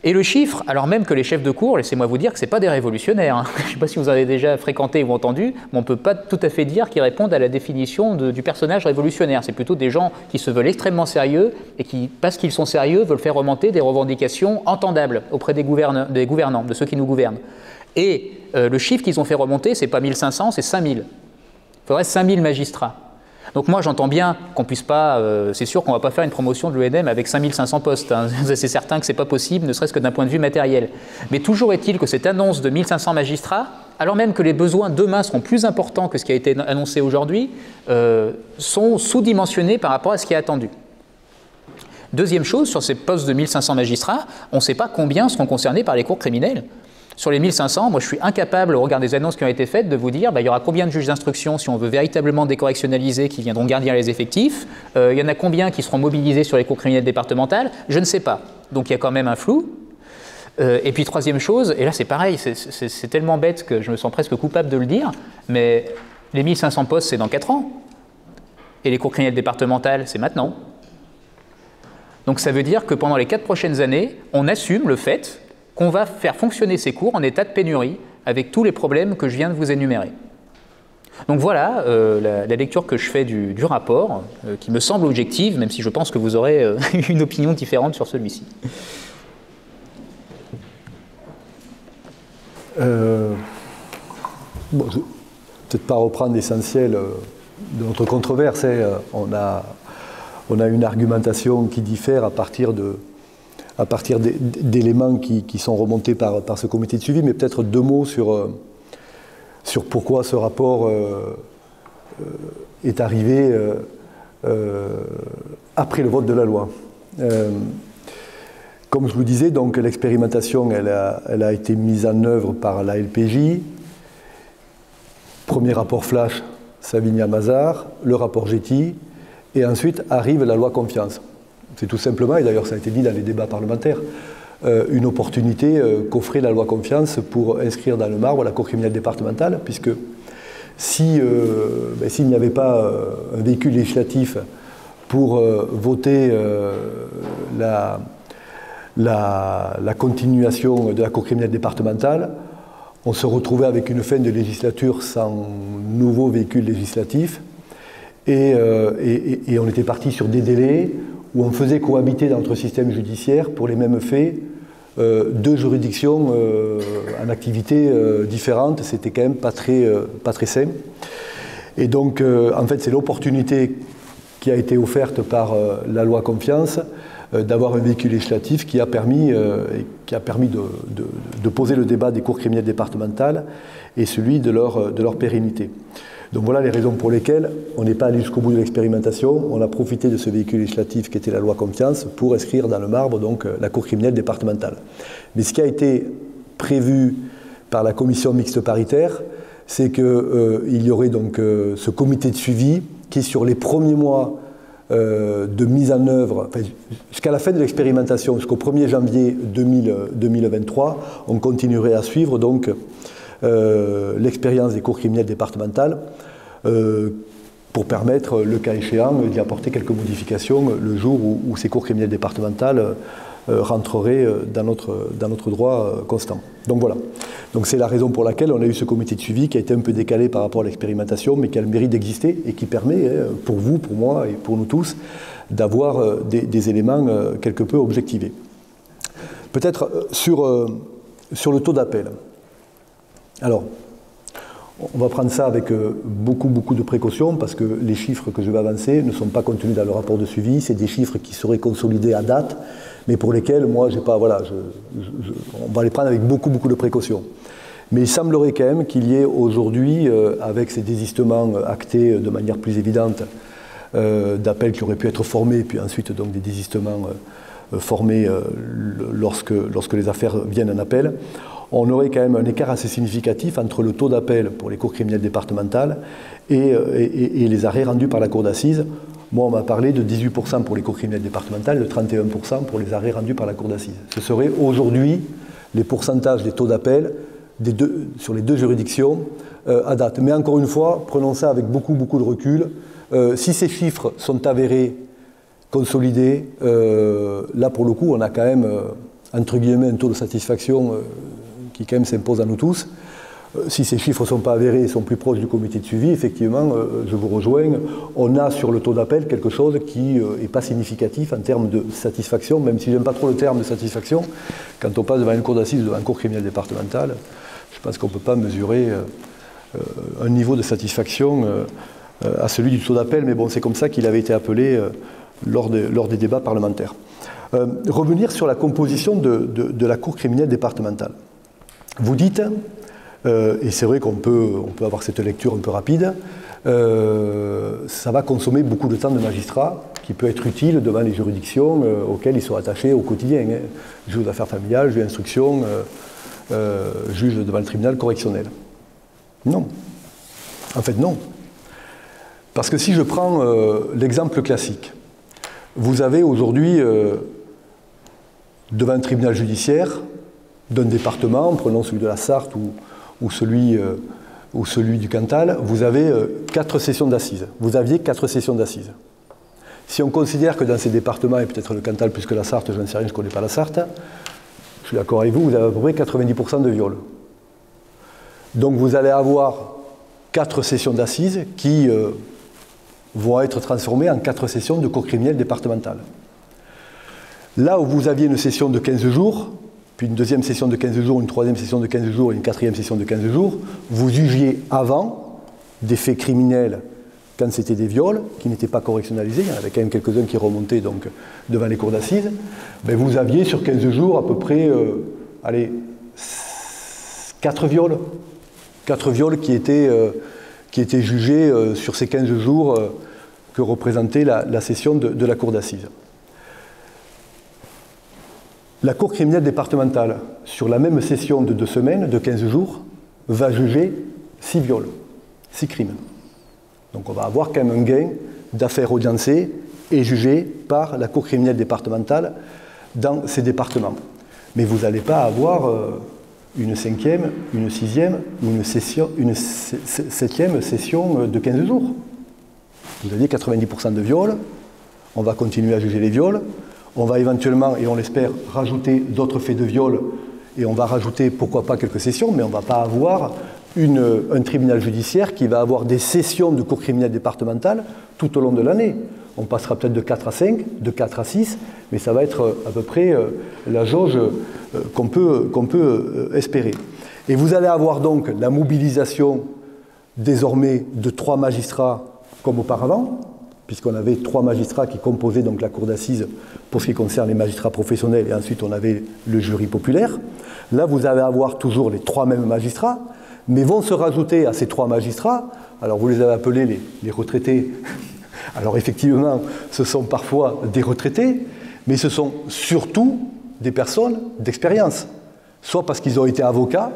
Et le chiffre, alors même que les chefs de cour, laissez-moi vous dire que ce n'est pas des révolutionnaires. Je ne sais pas si vous avez déjà fréquenté ou entendu, mais on ne peut pas tout à fait dire qu'ils répondent à la définition du personnage révolutionnaire. C'est plutôt des gens qui se veulent extrêmement sérieux et qui, parce qu'ils sont sérieux, veulent faire remonter des revendications entendables auprès des gouvernants, de ceux qui nous gouvernent. Et le chiffre qu'ils ont fait remonter, ce n'est pas 1500, c'est 5000. Il faudrait 5000 magistrats. Donc moi j'entends bien qu'on puisse pas, c'est sûr qu'on ne va pas faire une promotion de l'ENM avec 5500 postes, c'est certain que ce n'est pas possible, ne serait-ce que d'un point de vue matériel. Mais toujours est-il que cette annonce de 1500 magistrats, alors même que les besoins demain seront plus importants que ce qui a été annoncé aujourd'hui, sont sous-dimensionnés par rapport à ce qui est attendu. Deuxième chose, sur ces postes de 1500 magistrats, on ne sait pas combien seront concernés par les cours criminelles. Sur les 1500, moi je suis incapable, au regard des annonces qui ont été faites, de vous dire il y aura combien de juges d'instruction si on veut véritablement décorrectionnaliser qui viendront garnir les effectifs, il y en a combien qui seront mobilisés sur les cours criminelles départementales, je ne sais pas. Donc il y a quand même un flou. Et puis troisième chose, et là c'est pareil, c'est tellement bête que je me sens presque coupable de le dire, mais les 1500 postes c'est dans 4 ans, et les cours criminelles départementales c'est maintenant. Donc ça veut dire que pendant les 4 prochaines années, on assume le fait qu'on va faire fonctionner ces cours en état de pénurie avec tous les problèmes que je viens de vous énumérer. Donc voilà la lecture que je fais du rapport, qui me semble objective, même si je pense que vous aurez une opinion différente sur celui-ci. Bon, je ne vais peut-être pas reprendre l'essentiel de notre controverse. On a une argumentation qui diffère à partir d'éléments qui sont remontés par ce comité de suivi, mais peut-être 2 mots sur pourquoi ce rapport est arrivé après le vote de la loi. Comme je vous disais, donc l'expérimentation elle a été mise en œuvre par la LPJ. Premier rapport flash, Savigny-Mazars, le rapport Getty, et ensuite arrive la loi Confiance. C'est tout simplement, et d'ailleurs ça a été dit dans les débats parlementaires, une opportunité qu'offrait la loi Confiance pour inscrire dans le marbre la Cour criminelle départementale, puisque s'il n'y avait pas un véhicule législatif pour voter la continuation de la Cour criminelle départementale, on se retrouvait avec une fin de législature sans nouveau véhicule législatif, et on était parti sur des délais où on faisait cohabiter dans notre système judiciaire, pour les mêmes faits, 2 juridictions en activité différentes. C'était quand même pas très sain. Et donc, en fait, c'est l'opportunité qui a été offerte par la loi Confiance d'avoir un véhicule législatif qui a permis de poser le débat des cours criminelles départementales et celui de leur pérennité. Donc voilà les raisons pour lesquelles on n'est pas allé jusqu'au bout de l'expérimentation. On a profité de ce véhicule législatif qui était la loi Confiance pour inscrire dans le marbre donc, la Cour criminelle départementale. Mais ce qui a été prévu par la commission mixte paritaire, c'est qu'il y aurait donc ce comité de suivi qui, sur les premiers mois de mise en œuvre, enfin, jusqu'à la fin de l'expérimentation, jusqu'au 1er janvier 2023, on continuerait à suivre donc l'expérience des cours criminelles départementales pour permettre, le cas échéant, d'y apporter quelques modifications le jour où ces cours criminelles départementales rentreraient dans notre droit constant. Donc voilà. Donc c'est la raison pour laquelle on a eu ce comité de suivi qui a été un peu décalé par rapport à l'expérimentation, mais qui a le mérite d'exister et qui permet, pour vous, pour moi et pour nous tous, d'avoir des éléments quelque peu objectivés. Peut-être sur le taux d'appel. Alors, on va prendre ça avec beaucoup de précautions parce que les chiffres que je vais avancer ne sont pas contenus dans le rapport de suivi. C'est des chiffres qui seraient consolidés à date, mais pour lesquels, moi, j'ai pas, voilà, on va les prendre avec beaucoup de précautions. Mais il semblerait quand même qu'il y ait aujourd'hui, avec ces désistements actés de manière plus évidente, d'appels qui auraient pu être formés, puis ensuite donc des désistements formés lorsque les affaires viennent en appel, on aurait quand même un écart assez significatif entre le taux d'appel pour les cours criminelles départementales et les arrêts rendus par la cour d'assises. Moi, on m'a parlé de 18% pour les cours criminelles départementales, de 31% pour les arrêts rendus par la cour d'assises. Ce serait aujourd'hui les pourcentages des taux d'appel sur les deux juridictions à date. Mais encore une fois, prenons ça avec beaucoup de recul. Si ces chiffres sont avérés, consolidés, là pour le coup on a quand même, entre guillemets, un taux de satisfaction qui quand même s'impose à nous tous. Si ces chiffres ne sont pas avérés et sont plus proches du comité de suivi, effectivement, je vous rejoins, on a sur le taux d'appel quelque chose qui n'est pas significatif en termes de satisfaction, même si je n'aime pas trop le terme de satisfaction. Quand on passe devant une cour d'assises ou devant une cour criminelle départementale, je pense qu'on ne peut pas mesurer un niveau de satisfaction à celui du taux d'appel, mais bon, c'est comme ça qu'il avait été appelé lors des débats parlementaires. Revenir sur la composition de la cour criminelle départementale. Vous dites, et c'est vrai qu'on peut avoir cette lecture un peu rapide, ça va consommer beaucoup de temps de magistrats qui peut être utile devant les juridictions auxquelles ils sont attachés au quotidien. Juge aux affaires familiales, juge d'instruction, juge devant le tribunal correctionnel. Non. En fait, non. Parce que si je prends l'exemple classique, vous avez aujourd'hui, devant un tribunal judiciaire d'un département, prenons celui de la Sarthe ou celui du Cantal, vous avez 4 sessions d'assises. Vous aviez 4 sessions d'assises. Si on considère que dans ces départements, et peut-être le Cantal plus que la Sarthe, je n'en sais rien, je ne connais pas la Sarthe, je suis d'accord avec vous, vous avez à peu près 90% de viols. Donc vous allez avoir 4 sessions d'assises qui vont être transformées en 4 sessions de cour criminelle départementale. Là où vous aviez une session de 15 jours, puis une deuxième session de 15 jours, une troisième session de 15 jours et une quatrième session de 15 jours, vous jugiez avant des faits criminels quand c'était des viols, qui n'étaient pas correctionnalisés, il y en avait quand même quelques-uns qui remontaient donc, devant les cours d'assises, ben vous aviez sur 15 jours à peu près 4 viols. 4 viols qui étaient jugés sur ces 15 jours que représentait la session de la cour d'assises. La cour criminelle départementale, sur la même session de 2 semaines, de 15 jours, va juger 6 viols, 6 crimes. Donc on va avoir quand même un gain d'affaires audiencées et jugées par la cour criminelle départementale dans ces départements. Mais vous n'allez pas avoir une 5e, une 6e ou une 7e session de 15 jours. Vous aviez 90% de viols, on va continuer à juger les viols, on va éventuellement, et on l'espère, rajouter d'autres faits de viol, et on va rajouter, pourquoi pas, quelques sessions, mais on ne va pas avoir un tribunal judiciaire qui va avoir des sessions de cour criminelle départementale tout au long de l'année. On passera peut-être de 4 à 5, de 4 à 6, mais ça va être à peu près la jauge qu'on peut espérer. Et vous allez avoir donc la mobilisation désormais de 3 magistrats comme auparavant, puisqu'on avait 3 magistrats qui composaient donc la cour d'assises pour ce qui concerne les magistrats professionnels, et ensuite on avait le jury populaire. Là, vous allez avoir toujours les 3 mêmes magistrats, mais vont se rajouter à ces 3 magistrats, alors vous les avez appelés les retraités, alors effectivement, ce sont parfois des retraités, mais ce sont surtout des personnes d'expérience, soit parce qu'ils ont été avocats,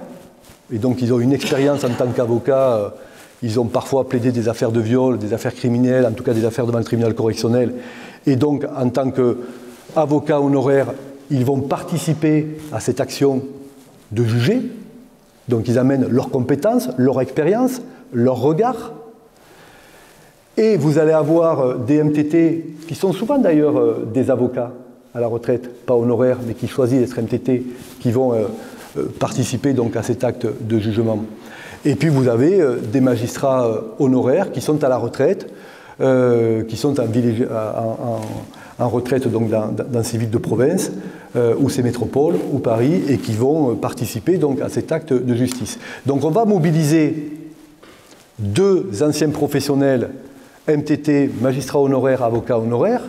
et donc ils ont une expérience en tant qu'avocats, ils ont parfois plaidé des affaires de viol, des affaires criminelles, en tout cas des affaires devant le tribunal correctionnel, et donc en tant qu'avocats honoraires, ils vont participer à cette action de juger. Donc ils amènent leurs compétences, leur expérience, leur regard. Et vous allez avoir des MTT, qui sont souvent d'ailleurs des avocats à la retraite, pas honoraires, mais qui choisissent d'être MTT, qui vont participer donc à cet acte de jugement. Et puis vous avez des magistrats honoraires qui sont à la retraite, qui sont en retraite donc dans ces villes de province, ou ces métropoles, ou Paris, et qui vont participer donc à cet acte de justice. Donc on va mobiliser 2 anciens professionnels, MTT, magistrats honoraires, avocats honoraires,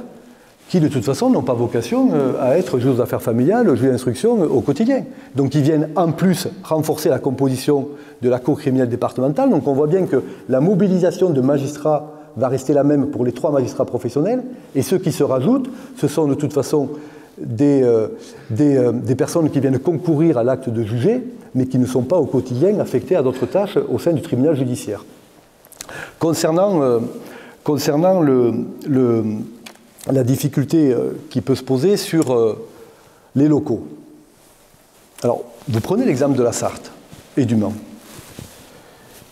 qui de toute façon n'ont pas vocation à être juges aux affaires familiales, juges d'instruction au quotidien. Donc ils viennent en plus renforcer la composition de la cour criminelle départementale. Donc on voit bien que la mobilisation de magistrats va rester la même pour les 3 magistrats professionnels, et ceux qui se rajoutent, ce sont de toute façon des personnes qui viennent concourir à l'acte de juger, mais qui ne sont pas au quotidien affectées à d'autres tâches au sein du tribunal judiciaire. Concernant la difficulté qui peut se poser sur les locaux. Alors, vous prenez l'exemple de la Sarthe et du Mans.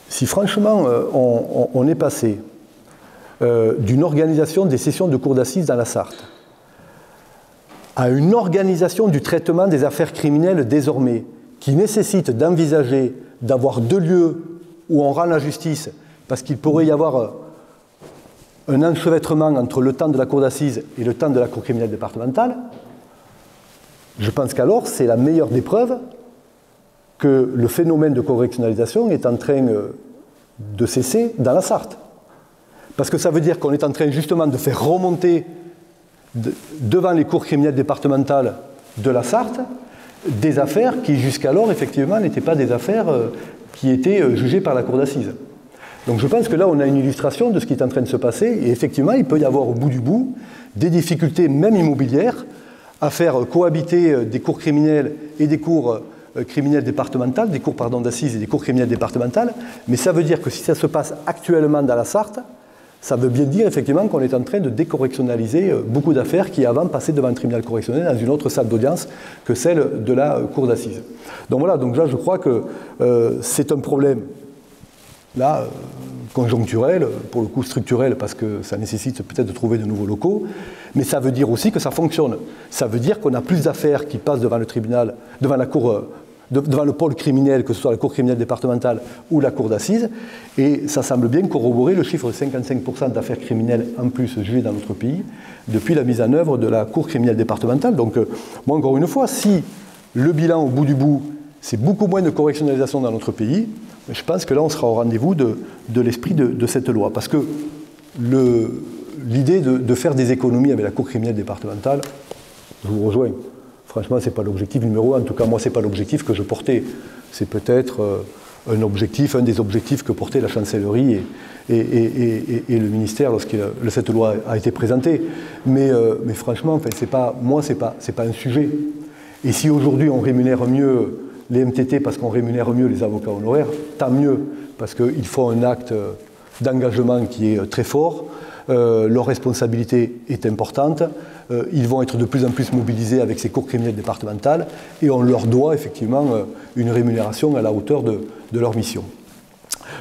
Si franchement, on est passé d'une organisation des sessions de cour d'assises dans la Sarthe à une organisation du traitement des affaires criminelles désormais, qui nécessite d'envisager d'avoir 2 lieux où on rend la justice, parce qu'il pourrait y avoir un enchevêtrement entre le temps de la cour d'assises et le temps de la cour criminelle départementale, je pense qu'alors c'est la meilleure des preuves que le phénomène de correctionnalisation est en train de cesser dans la Sarthe. Parce que ça veut dire qu'on est en train justement de faire remonter devant les cours criminelles départementales de la Sarthe des affaires qui jusqu'alors effectivement n'étaient pas des affaires qui étaient jugées par la cour d'assises. Donc je pense que là on a une illustration de ce qui est en train de se passer et effectivement il peut y avoir au bout du bout des difficultés même immobilières à faire cohabiter des cours criminelles et des cours criminelles départementales, des cours d'assises et des cours criminelles départementales, mais ça veut dire que si ça se passe actuellement dans la Sarthe, ça veut bien dire effectivement qu'on est en train de décorrectionnaliser beaucoup d'affaires qui avant passaient devant un tribunal correctionnel dans une autre salle d'audience que celle de la cour d'assises. Donc voilà, donc là je crois que c'est un problème là conjoncturel, pour le coup structurel parce que ça nécessite peut-être de trouver de nouveaux locaux, mais ça veut dire aussi que ça fonctionne. Ça veut dire qu'on a plus d'affaires qui passent devant le tribunal, devant la cour, devant le pôle criminel, que ce soit la cour criminelle départementale ou la cour d'assises, et ça semble bien corroborer le chiffre de 55% d'affaires criminelles en plus jugées dans notre pays depuis la mise en œuvre de la cour criminelle départementale. Donc, moi encore une fois, si le bilan au bout du bout, c'est beaucoup moins de correctionnalisation dans notre pays, je pense que là on sera au rendez-vous de l'esprit de cette loi, parce que l'idée de faire des économies avec la cour criminelle départementale, je vous rejoins. Franchement, ce n'est pas l'objectif numéro 1. En tout cas, moi, ce n'est pas l'objectif que je portais. C'est peut-être un des objectifs que portait la chancellerie et le ministère lorsque cette loi a été présentée. Mais franchement, enfin, moi, ce n'est pas un sujet. Et si aujourd'hui on rémunère mieux les MTT parce qu'on rémunère mieux les avocats honoraires, tant mieux, parce qu'ils font un acte d'engagement qui est très fort. Leur responsabilité est importante, ils vont être de plus en plus mobilisés avec ces cours criminelles départementales et on leur doit effectivement une rémunération à la hauteur de leur mission.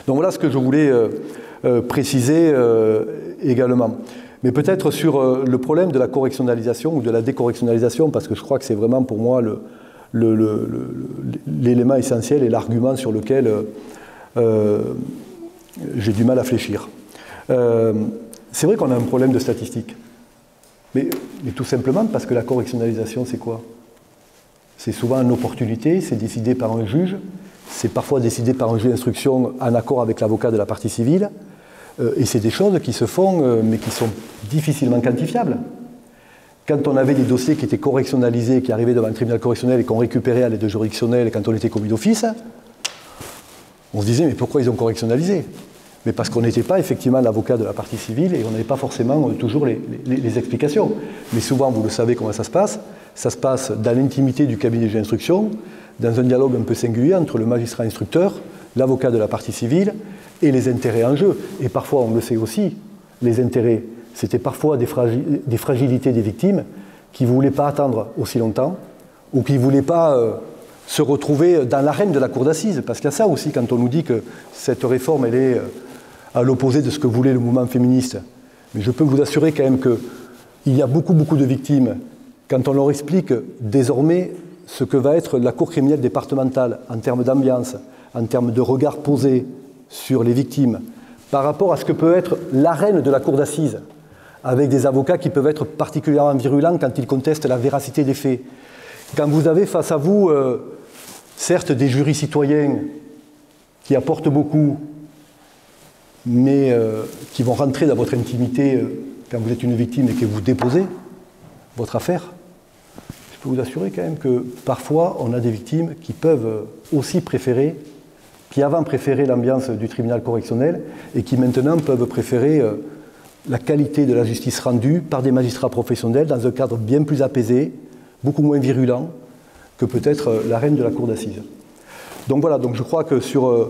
Donc voilà ce que je voulais préciser également. Mais peut-être sur le problème de la correctionnalisation ou de la décorrectionnalisation, parce que je crois que c'est vraiment pour moi l'élément essentiel et l'argument sur lequel j'ai du mal à fléchir. C'est vrai qu'on a un problème de statistiques, mais tout simplement parce que la correctionnalisation, c'est quoi? C'est souvent une opportunité, c'est décidé par un juge, c'est parfois décidé par un juge d'instruction en accord avec l'avocat de la partie civile, et c'est des choses qui se font, mais qui sont difficilement quantifiables. Quand on avait des dossiers qui étaient correctionnalisés, qui arrivaient devant un tribunal correctionnel et qu'on récupérait à l'aide juridictionnelle quand on était commis d'office, on se disait mais pourquoi ils ont correctionnalisé? Mais parce qu'on n'était pas effectivement l'avocat de la partie civile et on n'avait pas forcément toujours les explications. Mais souvent, vous le savez comment ça se passe dans l'intimité du cabinet de juge d'instruction, dans un dialogue un peu singulier entre le magistrat instructeur, l'avocat de la partie civile et les intérêts en jeu. Et parfois, on le sait aussi, les intérêts, c'était parfois des fragilités des victimes qui ne voulaient pas attendre aussi longtemps ou qui ne voulaient pas se retrouver dans l'arène de la cour d'assises. Parce qu'il y a ça aussi, quand on nous dit que cette réforme, elle est à l'opposé de ce que voulait le mouvement féministe. Mais je peux vous assurer quand même qu'il y a beaucoup de victimes, quand on leur explique désormais ce que va être la cour criminelle départementale en termes d'ambiance, en termes de regard posé sur les victimes, par rapport à ce que peut être l'arène de la cour d'assises, avec des avocats qui peuvent être particulièrement virulents quand ils contestent la véracité des faits. Quand vous avez face à vous, certes, des jurys citoyens qui apportent beaucoup, mais qui vont rentrer dans votre intimité quand vous êtes une victime et que vous déposez votre affaire, je peux vous assurer quand même que parfois on a des victimes qui peuvent aussi préférer, qui avant préféraient l'ambiance du tribunal correctionnel et qui maintenant peuvent préférer la qualité de la justice rendue par des magistrats professionnels dans un cadre bien plus apaisé, beaucoup moins virulent que peut-être l'arène de la cour d'assises. Donc voilà, donc je crois que sur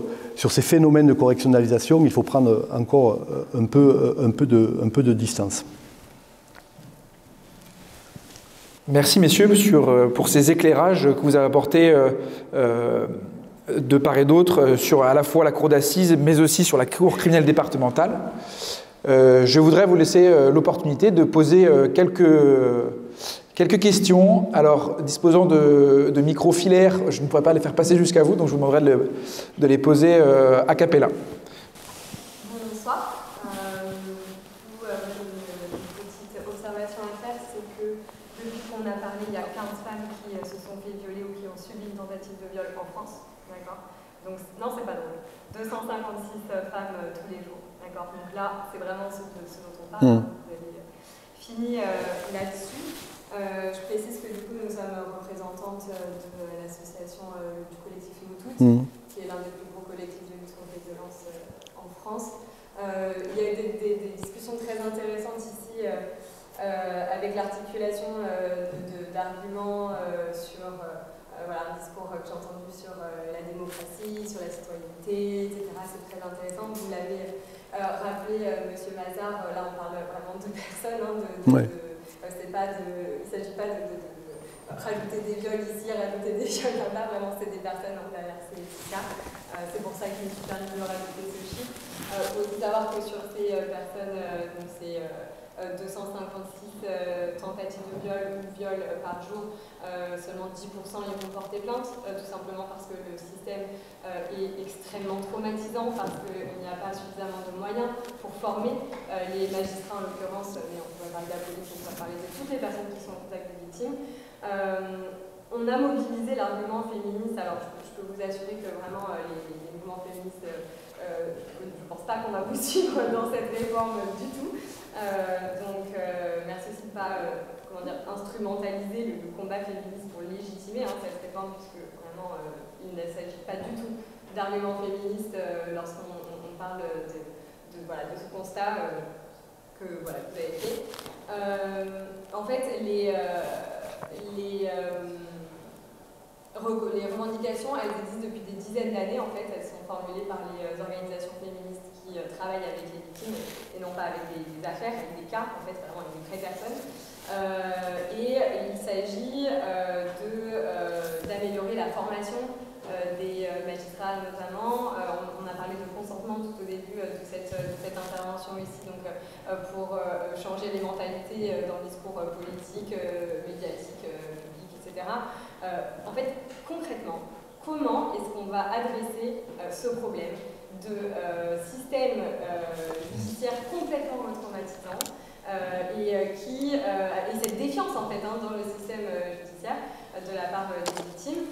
ces phénomènes de correctionnalisation, il faut prendre encore un peu de distance. Merci messieurs pour ces éclairages que vous avez apportés de part et d'autre sur à la fois la cour d'assises mais aussi sur la cour criminelle départementale. Je voudrais vous laisser l'opportunité de poser quelques questions. Alors, disposant de micros filaires, je ne pourrais pas les faire passer jusqu'à vous, donc je vous demanderai de les poser a cappella. Bonsoir. Une petite observation à faire, c'est que depuis qu'on a parlé, il y a 15 femmes qui se sont fait violer ou qui ont subi une tentative de viol en France. D'accord. Donc, non, c'est pas drôle. 256 femmes tous les jours. D'accord. Donc là, c'est vraiment ce dont on parle. Vous avez fini là-dessus. Je précise que du coup, nous sommes représentantes de l'association du collectif Nous Toutes, qui est l'un des plus gros collectifs de lutte contre les violences en France. Il y a eu des discussions très intéressantes ici avec l'articulation d'arguments sur un discours que j'ai entendu sur la démocratie, sur la citoyenneté, etc. C'est très intéressant. Vous l'avez rappelé, Monsieur Mazard, là on parle vraiment de personnes, il ne s'agit pas de rajouter des viols ici, rajouter des viols là-bas, vraiment c'est des personnes derrière ces cas. C'est pour ça qu'il me suis permis de rajouter ce chiffre. Il faut aussi savoir que sur ces personnes, donc c'est 256 tentatives de viol ou viol par jour, seulement 10% ils vont porter plainte, tout simplement parce que le système est extrêmement traumatisant, parce qu'il n'y a pas suffisamment de moyens pour former les magistrats en l'occurrence, mais on pourrait parler de la police, on pourrait parler de toutes les personnes qui sont en contact des victimes. On a mobilisé l'argument féministe. Alors je peux vous assurer que vraiment les mouvements féministes, je ne pense pas qu'on va vous suivre dans cette réforme du tout. Merci aussi de ne pas instrumentaliser le combat féministe pour légitimer cette réforme, puisque vraiment il ne s'agit pas du tout d'arguments féministes lorsqu'on parle de ce constat que vous avez fait. En fait, les revendications, elles existent depuis des dizaines d'années. En fait, elles sont formulées par les organisations féministes qui travaillent avec les victimes et non pas avec des affaires, avec des cas, en fait, vraiment avec des vraies personnes. Et il s'agit d'améliorer la formation des magistrats notamment. On a parlé de consentement tout au début de cette intervention ici, donc pour changer les mentalités dans le discours politique, médiatique, public, etc. En fait, concrètement, comment est-ce qu'on va adresser ce problème de système judiciaire complètement traumatisant et cette défiance en fait dans le système judiciaire de la part des victimes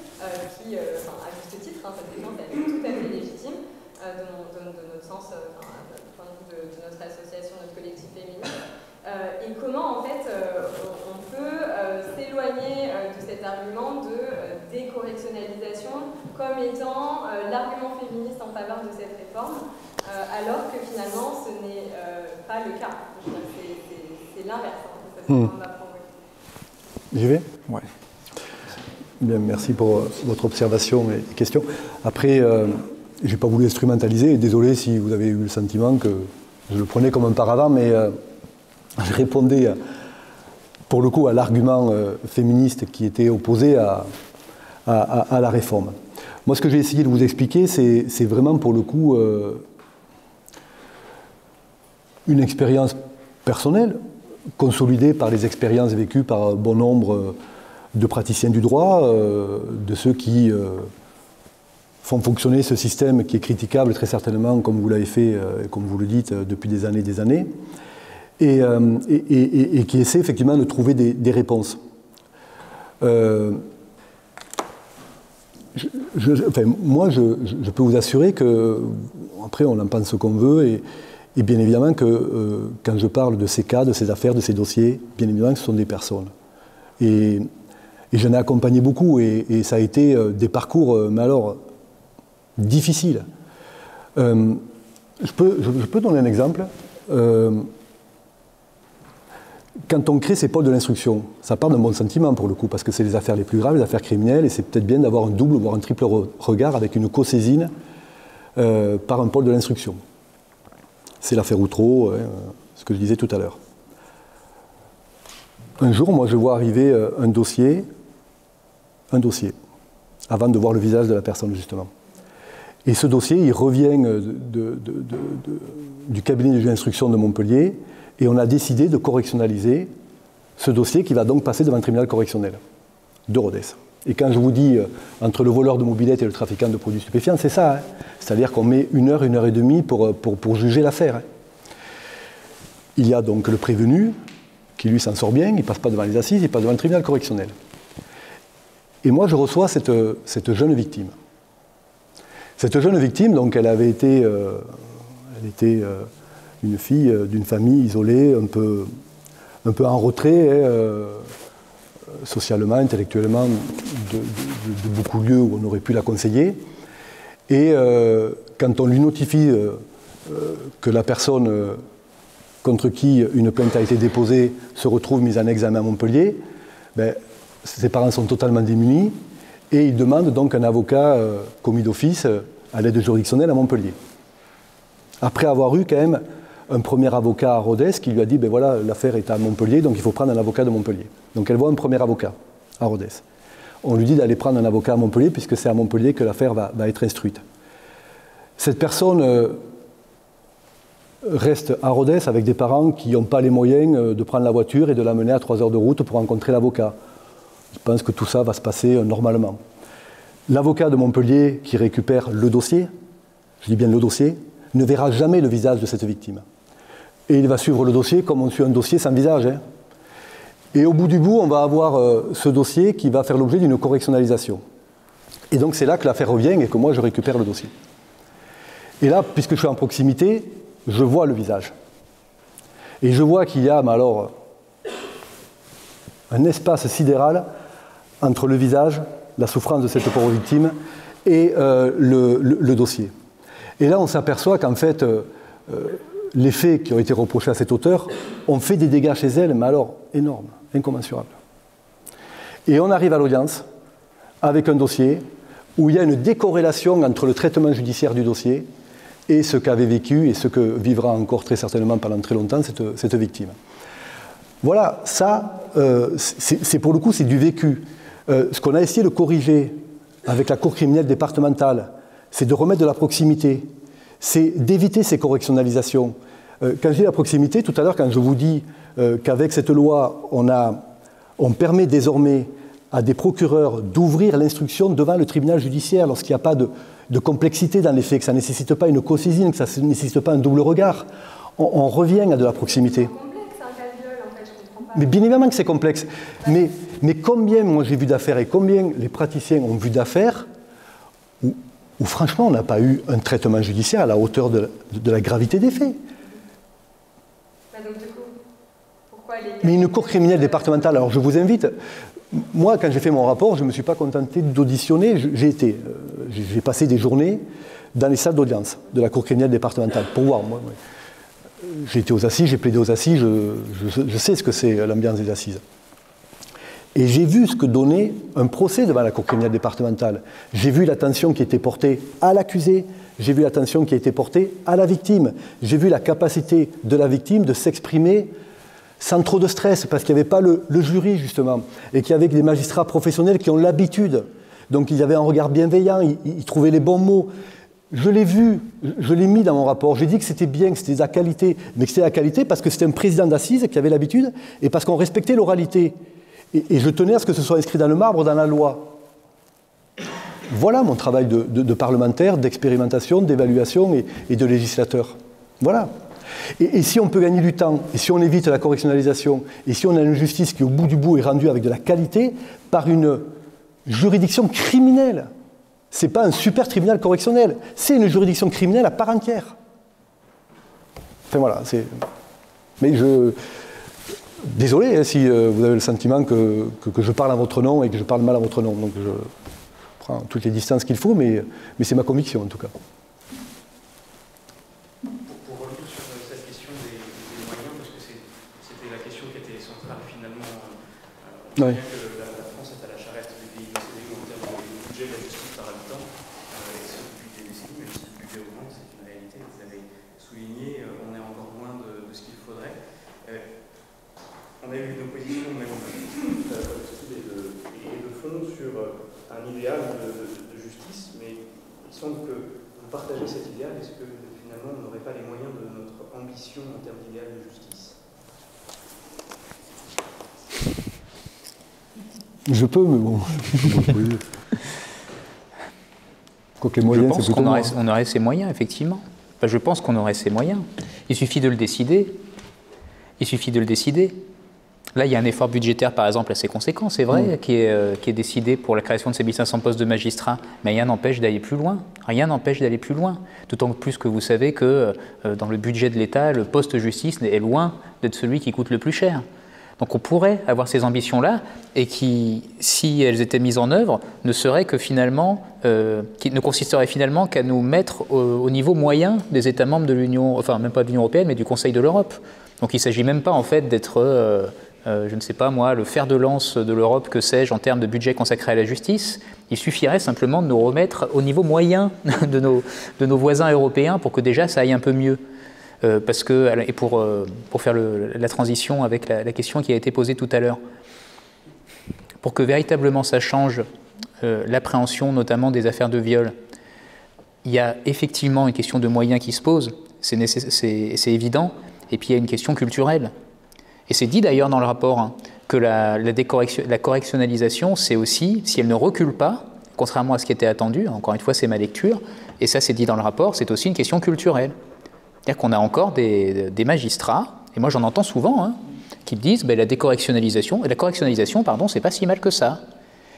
qui, à juste titre, cette défiance elle est tout à fait légitime de notre sens, du point de vue de notre association, notre collectif féministe. Et comment en fait on peut s'éloigner de cet argument de décorrectionnalisation comme étant l'argument féministe en faveur de cette réforme, alors que finalement ce n'est pas le cas. C'est l'inverse. J'y vais ? Ouais. Bien, merci pour votre observation et question. Après, je n'ai pas voulu instrumentaliser, et désolé si vous avez eu le sentiment que je le prenais comme un paravent, mais je répondais pour le coup à l'argument féministe qui était opposé à la réforme. Moi, ce que j'ai essayé de vous expliquer, c'est vraiment pour le coup une expérience personnelle, consolidée par les expériences vécues par bon nombre de praticiens du droit, de ceux qui font fonctionner ce système qui est critiquable très certainement, comme vous l'avez fait, comme vous le dites, depuis des années, et qui essaie effectivement de trouver des réponses. Moi, je peux vous assurer que, après on en pense ce qu'on veut, et bien évidemment que quand je parle de ces cas, de ces affaires, de ces dossiers, bien évidemment que ce sont des personnes. Et j'en ai accompagné beaucoup, et ça a été des parcours, mais alors, difficiles. Je peux donner un exemple. Quand on crée ces pôles de l'instruction, ça part d'un bon sentiment pour le coup, parce que c'est les affaires les plus graves, les affaires criminelles, et c'est peut-être bien d'avoir un double, voire un triple regard avec une co-saisine par un pôle de l'instruction. C'est l'affaire Outreau, ce que je disais tout à l'heure. un jour, moi, je vois arriver un dossier, avant de voir le visage de la personne, justement. Et ce dossier, il revient du cabinet de juge d'instruction de Montpellier, et on a décidé de correctionnaliser ce dossier qui va donc passer devant le tribunal correctionnel de Rodez. Et quand je vous dis entre le voleur de mobilette et le trafiquant de produits stupéfiants, c'est ça. Hein. C'est-à-dire qu'on met 1 heure, 1 heure et demie pour juger l'affaire. Hein. Il y a donc le prévenu, qui lui s'en sort bien, il ne passe pas devant les assises, il passe devant le tribunal correctionnel. Et moi, je reçois cette jeune victime. Cette jeune victime, donc, elle était une fille d'une famille isolée, un peu en retrait, socialement, intellectuellement, de beaucoup de lieux où on aurait pu la conseiller. Et quand on lui notifie que la personne contre qui une plainte a été déposée se retrouve mise en examen à Montpellier, ben, ses parents sont totalement démunis et ils demandent donc un avocat commis d'office à l'aide juridictionnelle à Montpellier. Après avoir eu quand même un premier avocat à Rodez qui lui a dit ben voilà, l'affaire est à Montpellier, donc il faut prendre un avocat de Montpellier. Donc elle voit un premier avocat à Rodez. On lui dit d'aller prendre un avocat à Montpellier puisque c'est à Montpellier que l'affaire va être instruite. Cette personne reste à Rodez avec des parents qui n'ont pas les moyens de prendre la voiture et de l'amener à 3 heures de route pour rencontrer l'avocat. Ils pensent que tout ça va se passer normalement. L'avocat de Montpellier qui récupère le dossier, je dis bien le dossier, ne verra jamais le visage de cette victime. Et il va suivre le dossier comme on suit un dossier sans visage. Hein. Et au bout du bout, on va avoir ce dossier qui va faire l'objet d'une correctionnalisation. Et donc c'est là que l'affaire revient et que moi je récupère le dossier. Et là, puisque je suis en proximité, je vois le visage. Et je vois qu'il y a, mais alors, un espace sidéral entre le visage, la souffrance de cette pauvre victime, et le dossier. Et là, on s'aperçoit qu'en fait, les faits qui ont été reprochés à cet auteur ont fait des dégâts chez elle, mais alors énormes, incommensurables. Et on arrive à l'audience avec un dossier où il y a une décorrélation entre le traitement judiciaire du dossier et ce qu'avait vécu et ce que vivra encore très certainement pendant très longtemps cette victime. Voilà, ça, c'est pour le coup, c'est du vécu. Ce qu'on a essayé de corriger avec la Cour criminelle départementale, c'est de remettre de la proximité, c'est d'éviter ces correctionnalisations. Quand j'ai la proximité, tout à l'heure, quand je vous dis qu'avec cette loi, on permet désormais à des procureurs d'ouvrir l'instruction devant le tribunal judiciaire lorsqu'il n'y a pas de complexité dans les faits, que ça ne nécessite pas une cosaisine, que ça ne nécessite pas un double regard. On revient à de la proximité. Mais bien évidemment que c'est complexe. Mais combien, moi j'ai vu d'affaires et combien les praticiens ont vu d'affaires où franchement on n'a pas eu un traitement judiciaire à la hauteur de la gravité des faits. Donc, du coup, pourquoi mais une cour criminelle départementale, alors je vous invite, moi quand j'ai fait mon rapport, je ne me suis pas contenté d'auditionner, j'ai passé des journées dans les salles d'audience de la cour criminelle départementale pour voir. Moi, j'ai été aux assises, j'ai plaidé aux assises, je sais ce que c'est l'ambiance des assises. Et j'ai vu ce que donnait un procès devant la cour criminelle départementale. J'ai vu l'attention qui était portée à l'accusé, j'ai vu l'attention qui a été portée à la victime. J'ai vu la capacité de la victime de s'exprimer sans trop de stress, parce qu'il n'y avait pas le jury, justement, et qu'il y avait des magistrats professionnels qui ont l'habitude. Donc ils avaient un regard bienveillant, ils trouvaient les bons mots. Je l'ai vu, je l'ai mis dans mon rapport. J'ai dit que c'était bien, que c'était de la qualité, mais que c'était de la qualité parce que c'était un président d'assises qui avait l'habitude et parce qu'on respectait l'oralité. Et je tenais à ce que ce soit inscrit dans le marbre, dans la loi. Voilà mon travail de parlementaire, d'expérimentation, d'évaluation et de législateur. Voilà. Et si on peut gagner du temps, et si on évite la correctionnalisation, et si on a une justice qui au bout du bout est rendue avec de la qualité par une juridiction criminelle, ce n'est pas un super tribunal correctionnel, c'est une juridiction criminelle à part entière. Enfin voilà, c'est... Mais désolé hein, si vous avez le sentiment que je parle à votre nom et que je parle mal à votre nom. Donc je prends toutes les distances qu'il faut, mais c'est ma conviction en tout cas. Pour revenir sur cette question des moyens, parce que c'était la question qui était centrale finalement. On Oui. que la France est à la charrette des pays OCDE en termes de budget de la justice par habitant, et ce depuis des décennies, même si le budget augmente, c'est une réalité. Vous avez souligné, on est encore loin de ce qu'il faudrait. On a eu une opposition même un idéal de justice, mais il semble que vous partagez cet idéal. Est-ce que finalement on n'aurait pas les moyens de notre ambition en termes d'idéal de justice? Je peux, mais bon. Quoique les moyens, je pense qu'on aurait ces moyens, effectivement. Enfin, je pense qu'on aurait ces moyens. Il suffit de le décider. Il suffit de le décider. Là, il y a un effort budgétaire, par exemple, assez conséquent, c'est vrai, qui est décidé pour la création de ces 1500 postes de magistrats, mais rien n'empêche d'aller plus loin. Rien n'empêche d'aller plus loin. D'autant plus que vous savez que dans le budget de l'État, le poste justice est loin d'être celui qui coûte le plus cher. Donc on pourrait avoir ces ambitions-là et qui, si elles étaient mises en œuvre, ne seraient que finalement, qui ne consisteraient finalement qu'à nous mettre au niveau moyen des États membres de l'Union, enfin même pas de l'Union européenne, mais du Conseil de l'Europe. Donc il ne s'agit même pas en fait d'être, je ne sais pas moi, le fer de lance de l'Europe, que sais-je, en termes de budget consacré à la justice. Il suffirait simplement de nous remettre au niveau moyen de nos voisins européens pour que déjà ça aille un peu mieux. Parce que, et pour faire la transition avec la question qui a été posée tout à l'heure, pour que véritablement ça change l'appréhension notamment des affaires de viol, il y a effectivement une question de moyens qui se pose, c'est évident, et puis il y a une question culturelle. Et c'est dit d'ailleurs dans le rapport hein, que la correctionnalisation, c'est aussi, si elle ne recule pas, contrairement à ce qui était attendu, encore une fois c'est ma lecture, et ça c'est dit dans le rapport, c'est aussi une question culturelle. C'est-à-dire qu'on a encore des magistrats, et moi j'en entends souvent, hein, qui me disent la correctionnalisation, pardon, c'est pas si mal que ça.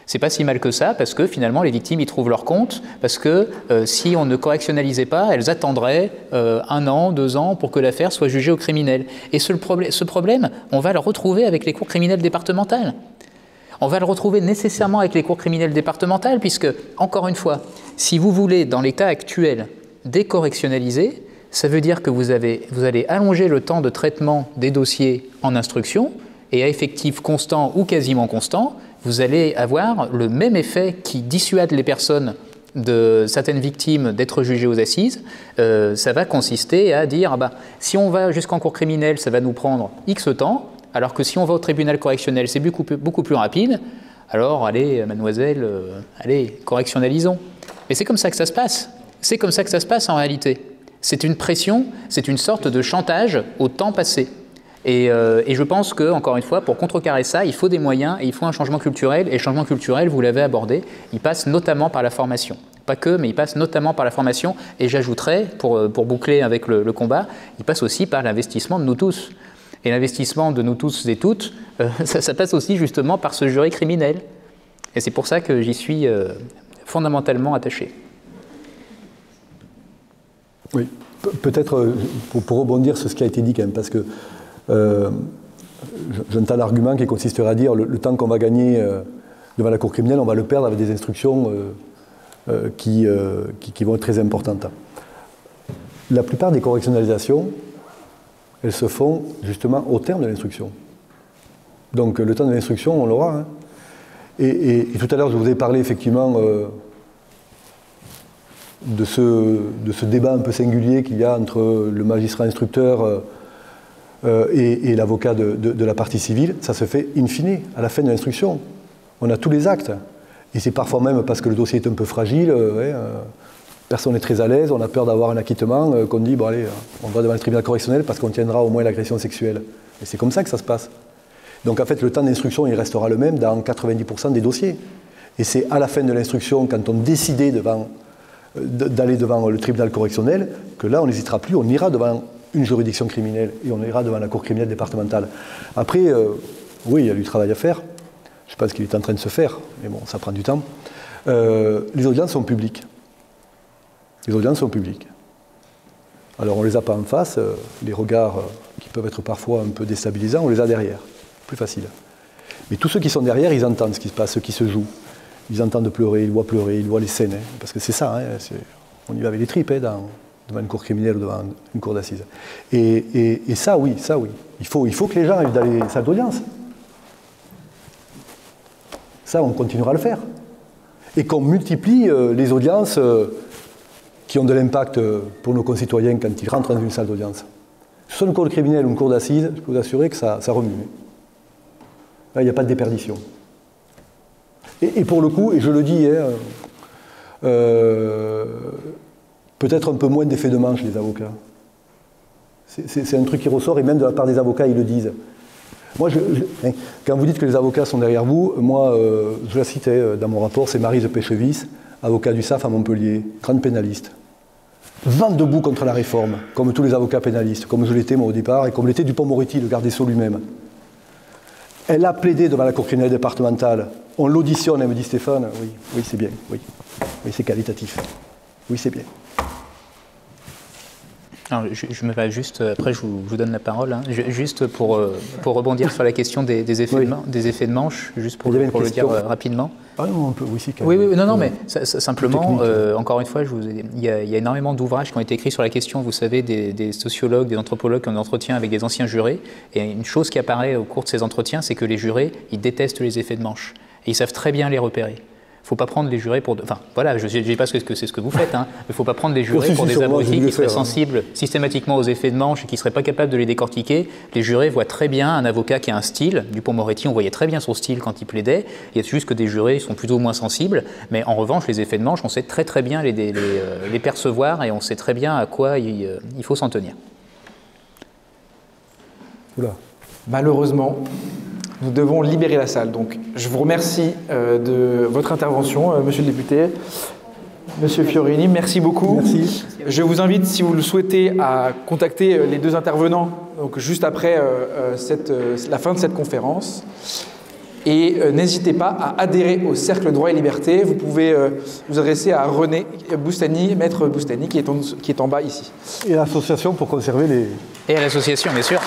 C'est pas si mal que ça parce que finalement les victimes y trouvent leur compte, parce que si on ne correctionnalisait pas, elles attendraient 1 an, 2 ans pour que l'affaire soit jugée au criminel. Et ce problème, on va le retrouver avec les cours criminelles départementales. On va le retrouver nécessairement avec les cours criminelles départementales, puisque, encore une fois, si vous voulez, dans l'état actuel, décorrectionnaliser, ça veut dire que vous allez allonger le temps de traitement des dossiers en instruction, et à effectif constant ou quasiment constant, vous allez avoir le même effet qui dissuade les personnes de certaines victimes d'être jugées aux assises. Ça va consister à dire, si on va jusqu'en cour criminelle, ça va nous prendre X temps, alors que si on va au tribunal correctionnel, c'est beaucoup plus rapide. Alors, allez, mademoiselle, allez, correctionnalisons. Mais c'est comme ça que ça se passe. C'est comme ça que ça se passe en réalité. C'est une pression, c'est une sorte de chantage au temps passé. Et je pense que, encore une fois, pour contrecarrer ça, il faut des moyens et il faut un changement culturel. Et le changement culturel, vous l'avez abordé, il passe notamment par la formation. Pas que, mais il passe notamment par la formation. Et j'ajouterais, pour boucler avec le combat, il passe aussi par l'investissement de nous tous. Et l'investissement de nous tous et toutes, ça passe aussi justement par ce jury criminel. Et c'est pour ça que j'y suis fondamentalement attaché. Oui, peut-être pour rebondir sur ce qui a été dit quand même, parce que j'entends l'argument qui consisterait à dire le temps qu'on va gagner devant la cour criminelle, on va le perdre avec des instructions qui vont être très importantes. La plupart des correctionnalisations, elles se font justement au terme de l'instruction. Donc le temps de l'instruction, on l'aura. Hein. Et tout à l'heure, je vous ai parlé effectivement de ce débat un peu singulier qu'il y a entre le magistrat instructeur et l'avocat de la partie civile. Ça se fait in fine, à la fin de l'instruction. On a tous les actes. Et c'est parfois même parce que le dossier est un peu fragile, personne n'est très à l'aise, on a peur d'avoir un acquittement, qu'on dit, bon allez, on va devant le tribunal correctionnel parce qu'on tiendra au moins l'agression sexuelle. Et c'est comme ça que ça se passe. Donc en fait, le temps d'instruction, il restera le même dans 90% des dossiers. Et c'est à la fin de l'instruction, quand on décidait d'aller devant le tribunal correctionnel, que là, on n'hésitera plus, on ira devant une juridiction criminelle et on ira devant la cour criminelle départementale. Après, oui, il y a du travail à faire. Je pense qu'il est en train de se faire, mais bon, ça prend du temps. Les audiences sont publiques. Les audiences sont publiques. Alors on ne les a pas en face, les regards qui peuvent être parfois un peu déstabilisants, on les a derrière. Plus facile. Mais tous ceux qui sont derrière, ils entendent ce qui se passe, ce qui se joue. Ils entendent pleurer, ils voient les scènes. Hein, parce que c'est ça, hein, on y va avec les tripes devant une cour criminelle ou devant une cour d'assises. Et ça, oui. Il faut que les gens aillent dans les salles d'audience. Ça, on continuera à le faire. Et qu'on multiplie les audiences qui ont de l'impact pour nos concitoyens quand ils rentrent dans une salle d'audience. Que ce soit une cour criminelle ou une cour d'assises, je peux vous assurer que ça remue. Là, il n'y a pas de déperdition. Et pour le coup, et je le dis, hein, peut-être un peu moins d'effet de manche, les avocats. C'est un truc qui ressort, et même de la part des avocats, ils le disent. Moi, quand vous dites que les avocats sont derrière vous, moi, je la citais dans mon rapport, c'est Maryse Péchevis, avocat du SAF à Montpellier, grande pénaliste. Vent debout contre la réforme, comme tous les avocats pénalistes, comme je l'étais moi au départ, et comme l'était Dupond-Moretti, le garde des Sceaux lui-même. Elle a plaidé devant la cour criminelle départementale. On l'auditionne, elle me dit Stéphane, oui c'est bien, oui c'est qualitatif, oui c'est bien. Alors, je me vais juste, après je vous donne la parole, hein. Juste pour rebondir sur la question des effets de manche, juste pour le dire rapidement. Ah non, on peut, oui, c'est oui, non, mais simplement, encore une fois, il y a énormément d'ouvrages qui ont été écrits sur la question, vous savez, des sociologues, des anthropologues qui ont des entretiens avec des anciens jurés, et une chose qui apparaît au cours de ces entretiens, c'est que les jurés, ils détestent les effets de manche, et ils savent très bien les repérer. Il ne faut pas prendre les jurés pour... Enfin, voilà, je ne dis pas que c'est ce que vous faites, hein, mais il ne faut pas prendre les jurés pour des abrutis qui seraient sensibles systématiquement aux effets de manche et qui ne seraient pas capables de les décortiquer. Les jurés voient très bien un avocat qui a un style. Dupond-Moretti, on voyait très bien son style quand il plaidait. Il y a juste que des jurés sont plutôt moins sensibles. Mais en revanche, les effets de manche, on sait très très bien les percevoir et on sait très bien à quoi il faut s'en tenir. Oula. Malheureusement, nous devons libérer la salle. Donc, je vous remercie de votre intervention, monsieur le député. Monsieur Fiorini, merci beaucoup. Merci. Je vous invite, si vous le souhaitez, à contacter les deux intervenants donc juste après la fin de cette conférence. Et n'hésitez pas à adhérer au Cercle Droit et Liberté. Vous pouvez vous adresser à René Boustany, maître Boustany, qui est en bas ici. Et l'association pour conserver les... Et à l'association, bien sûr.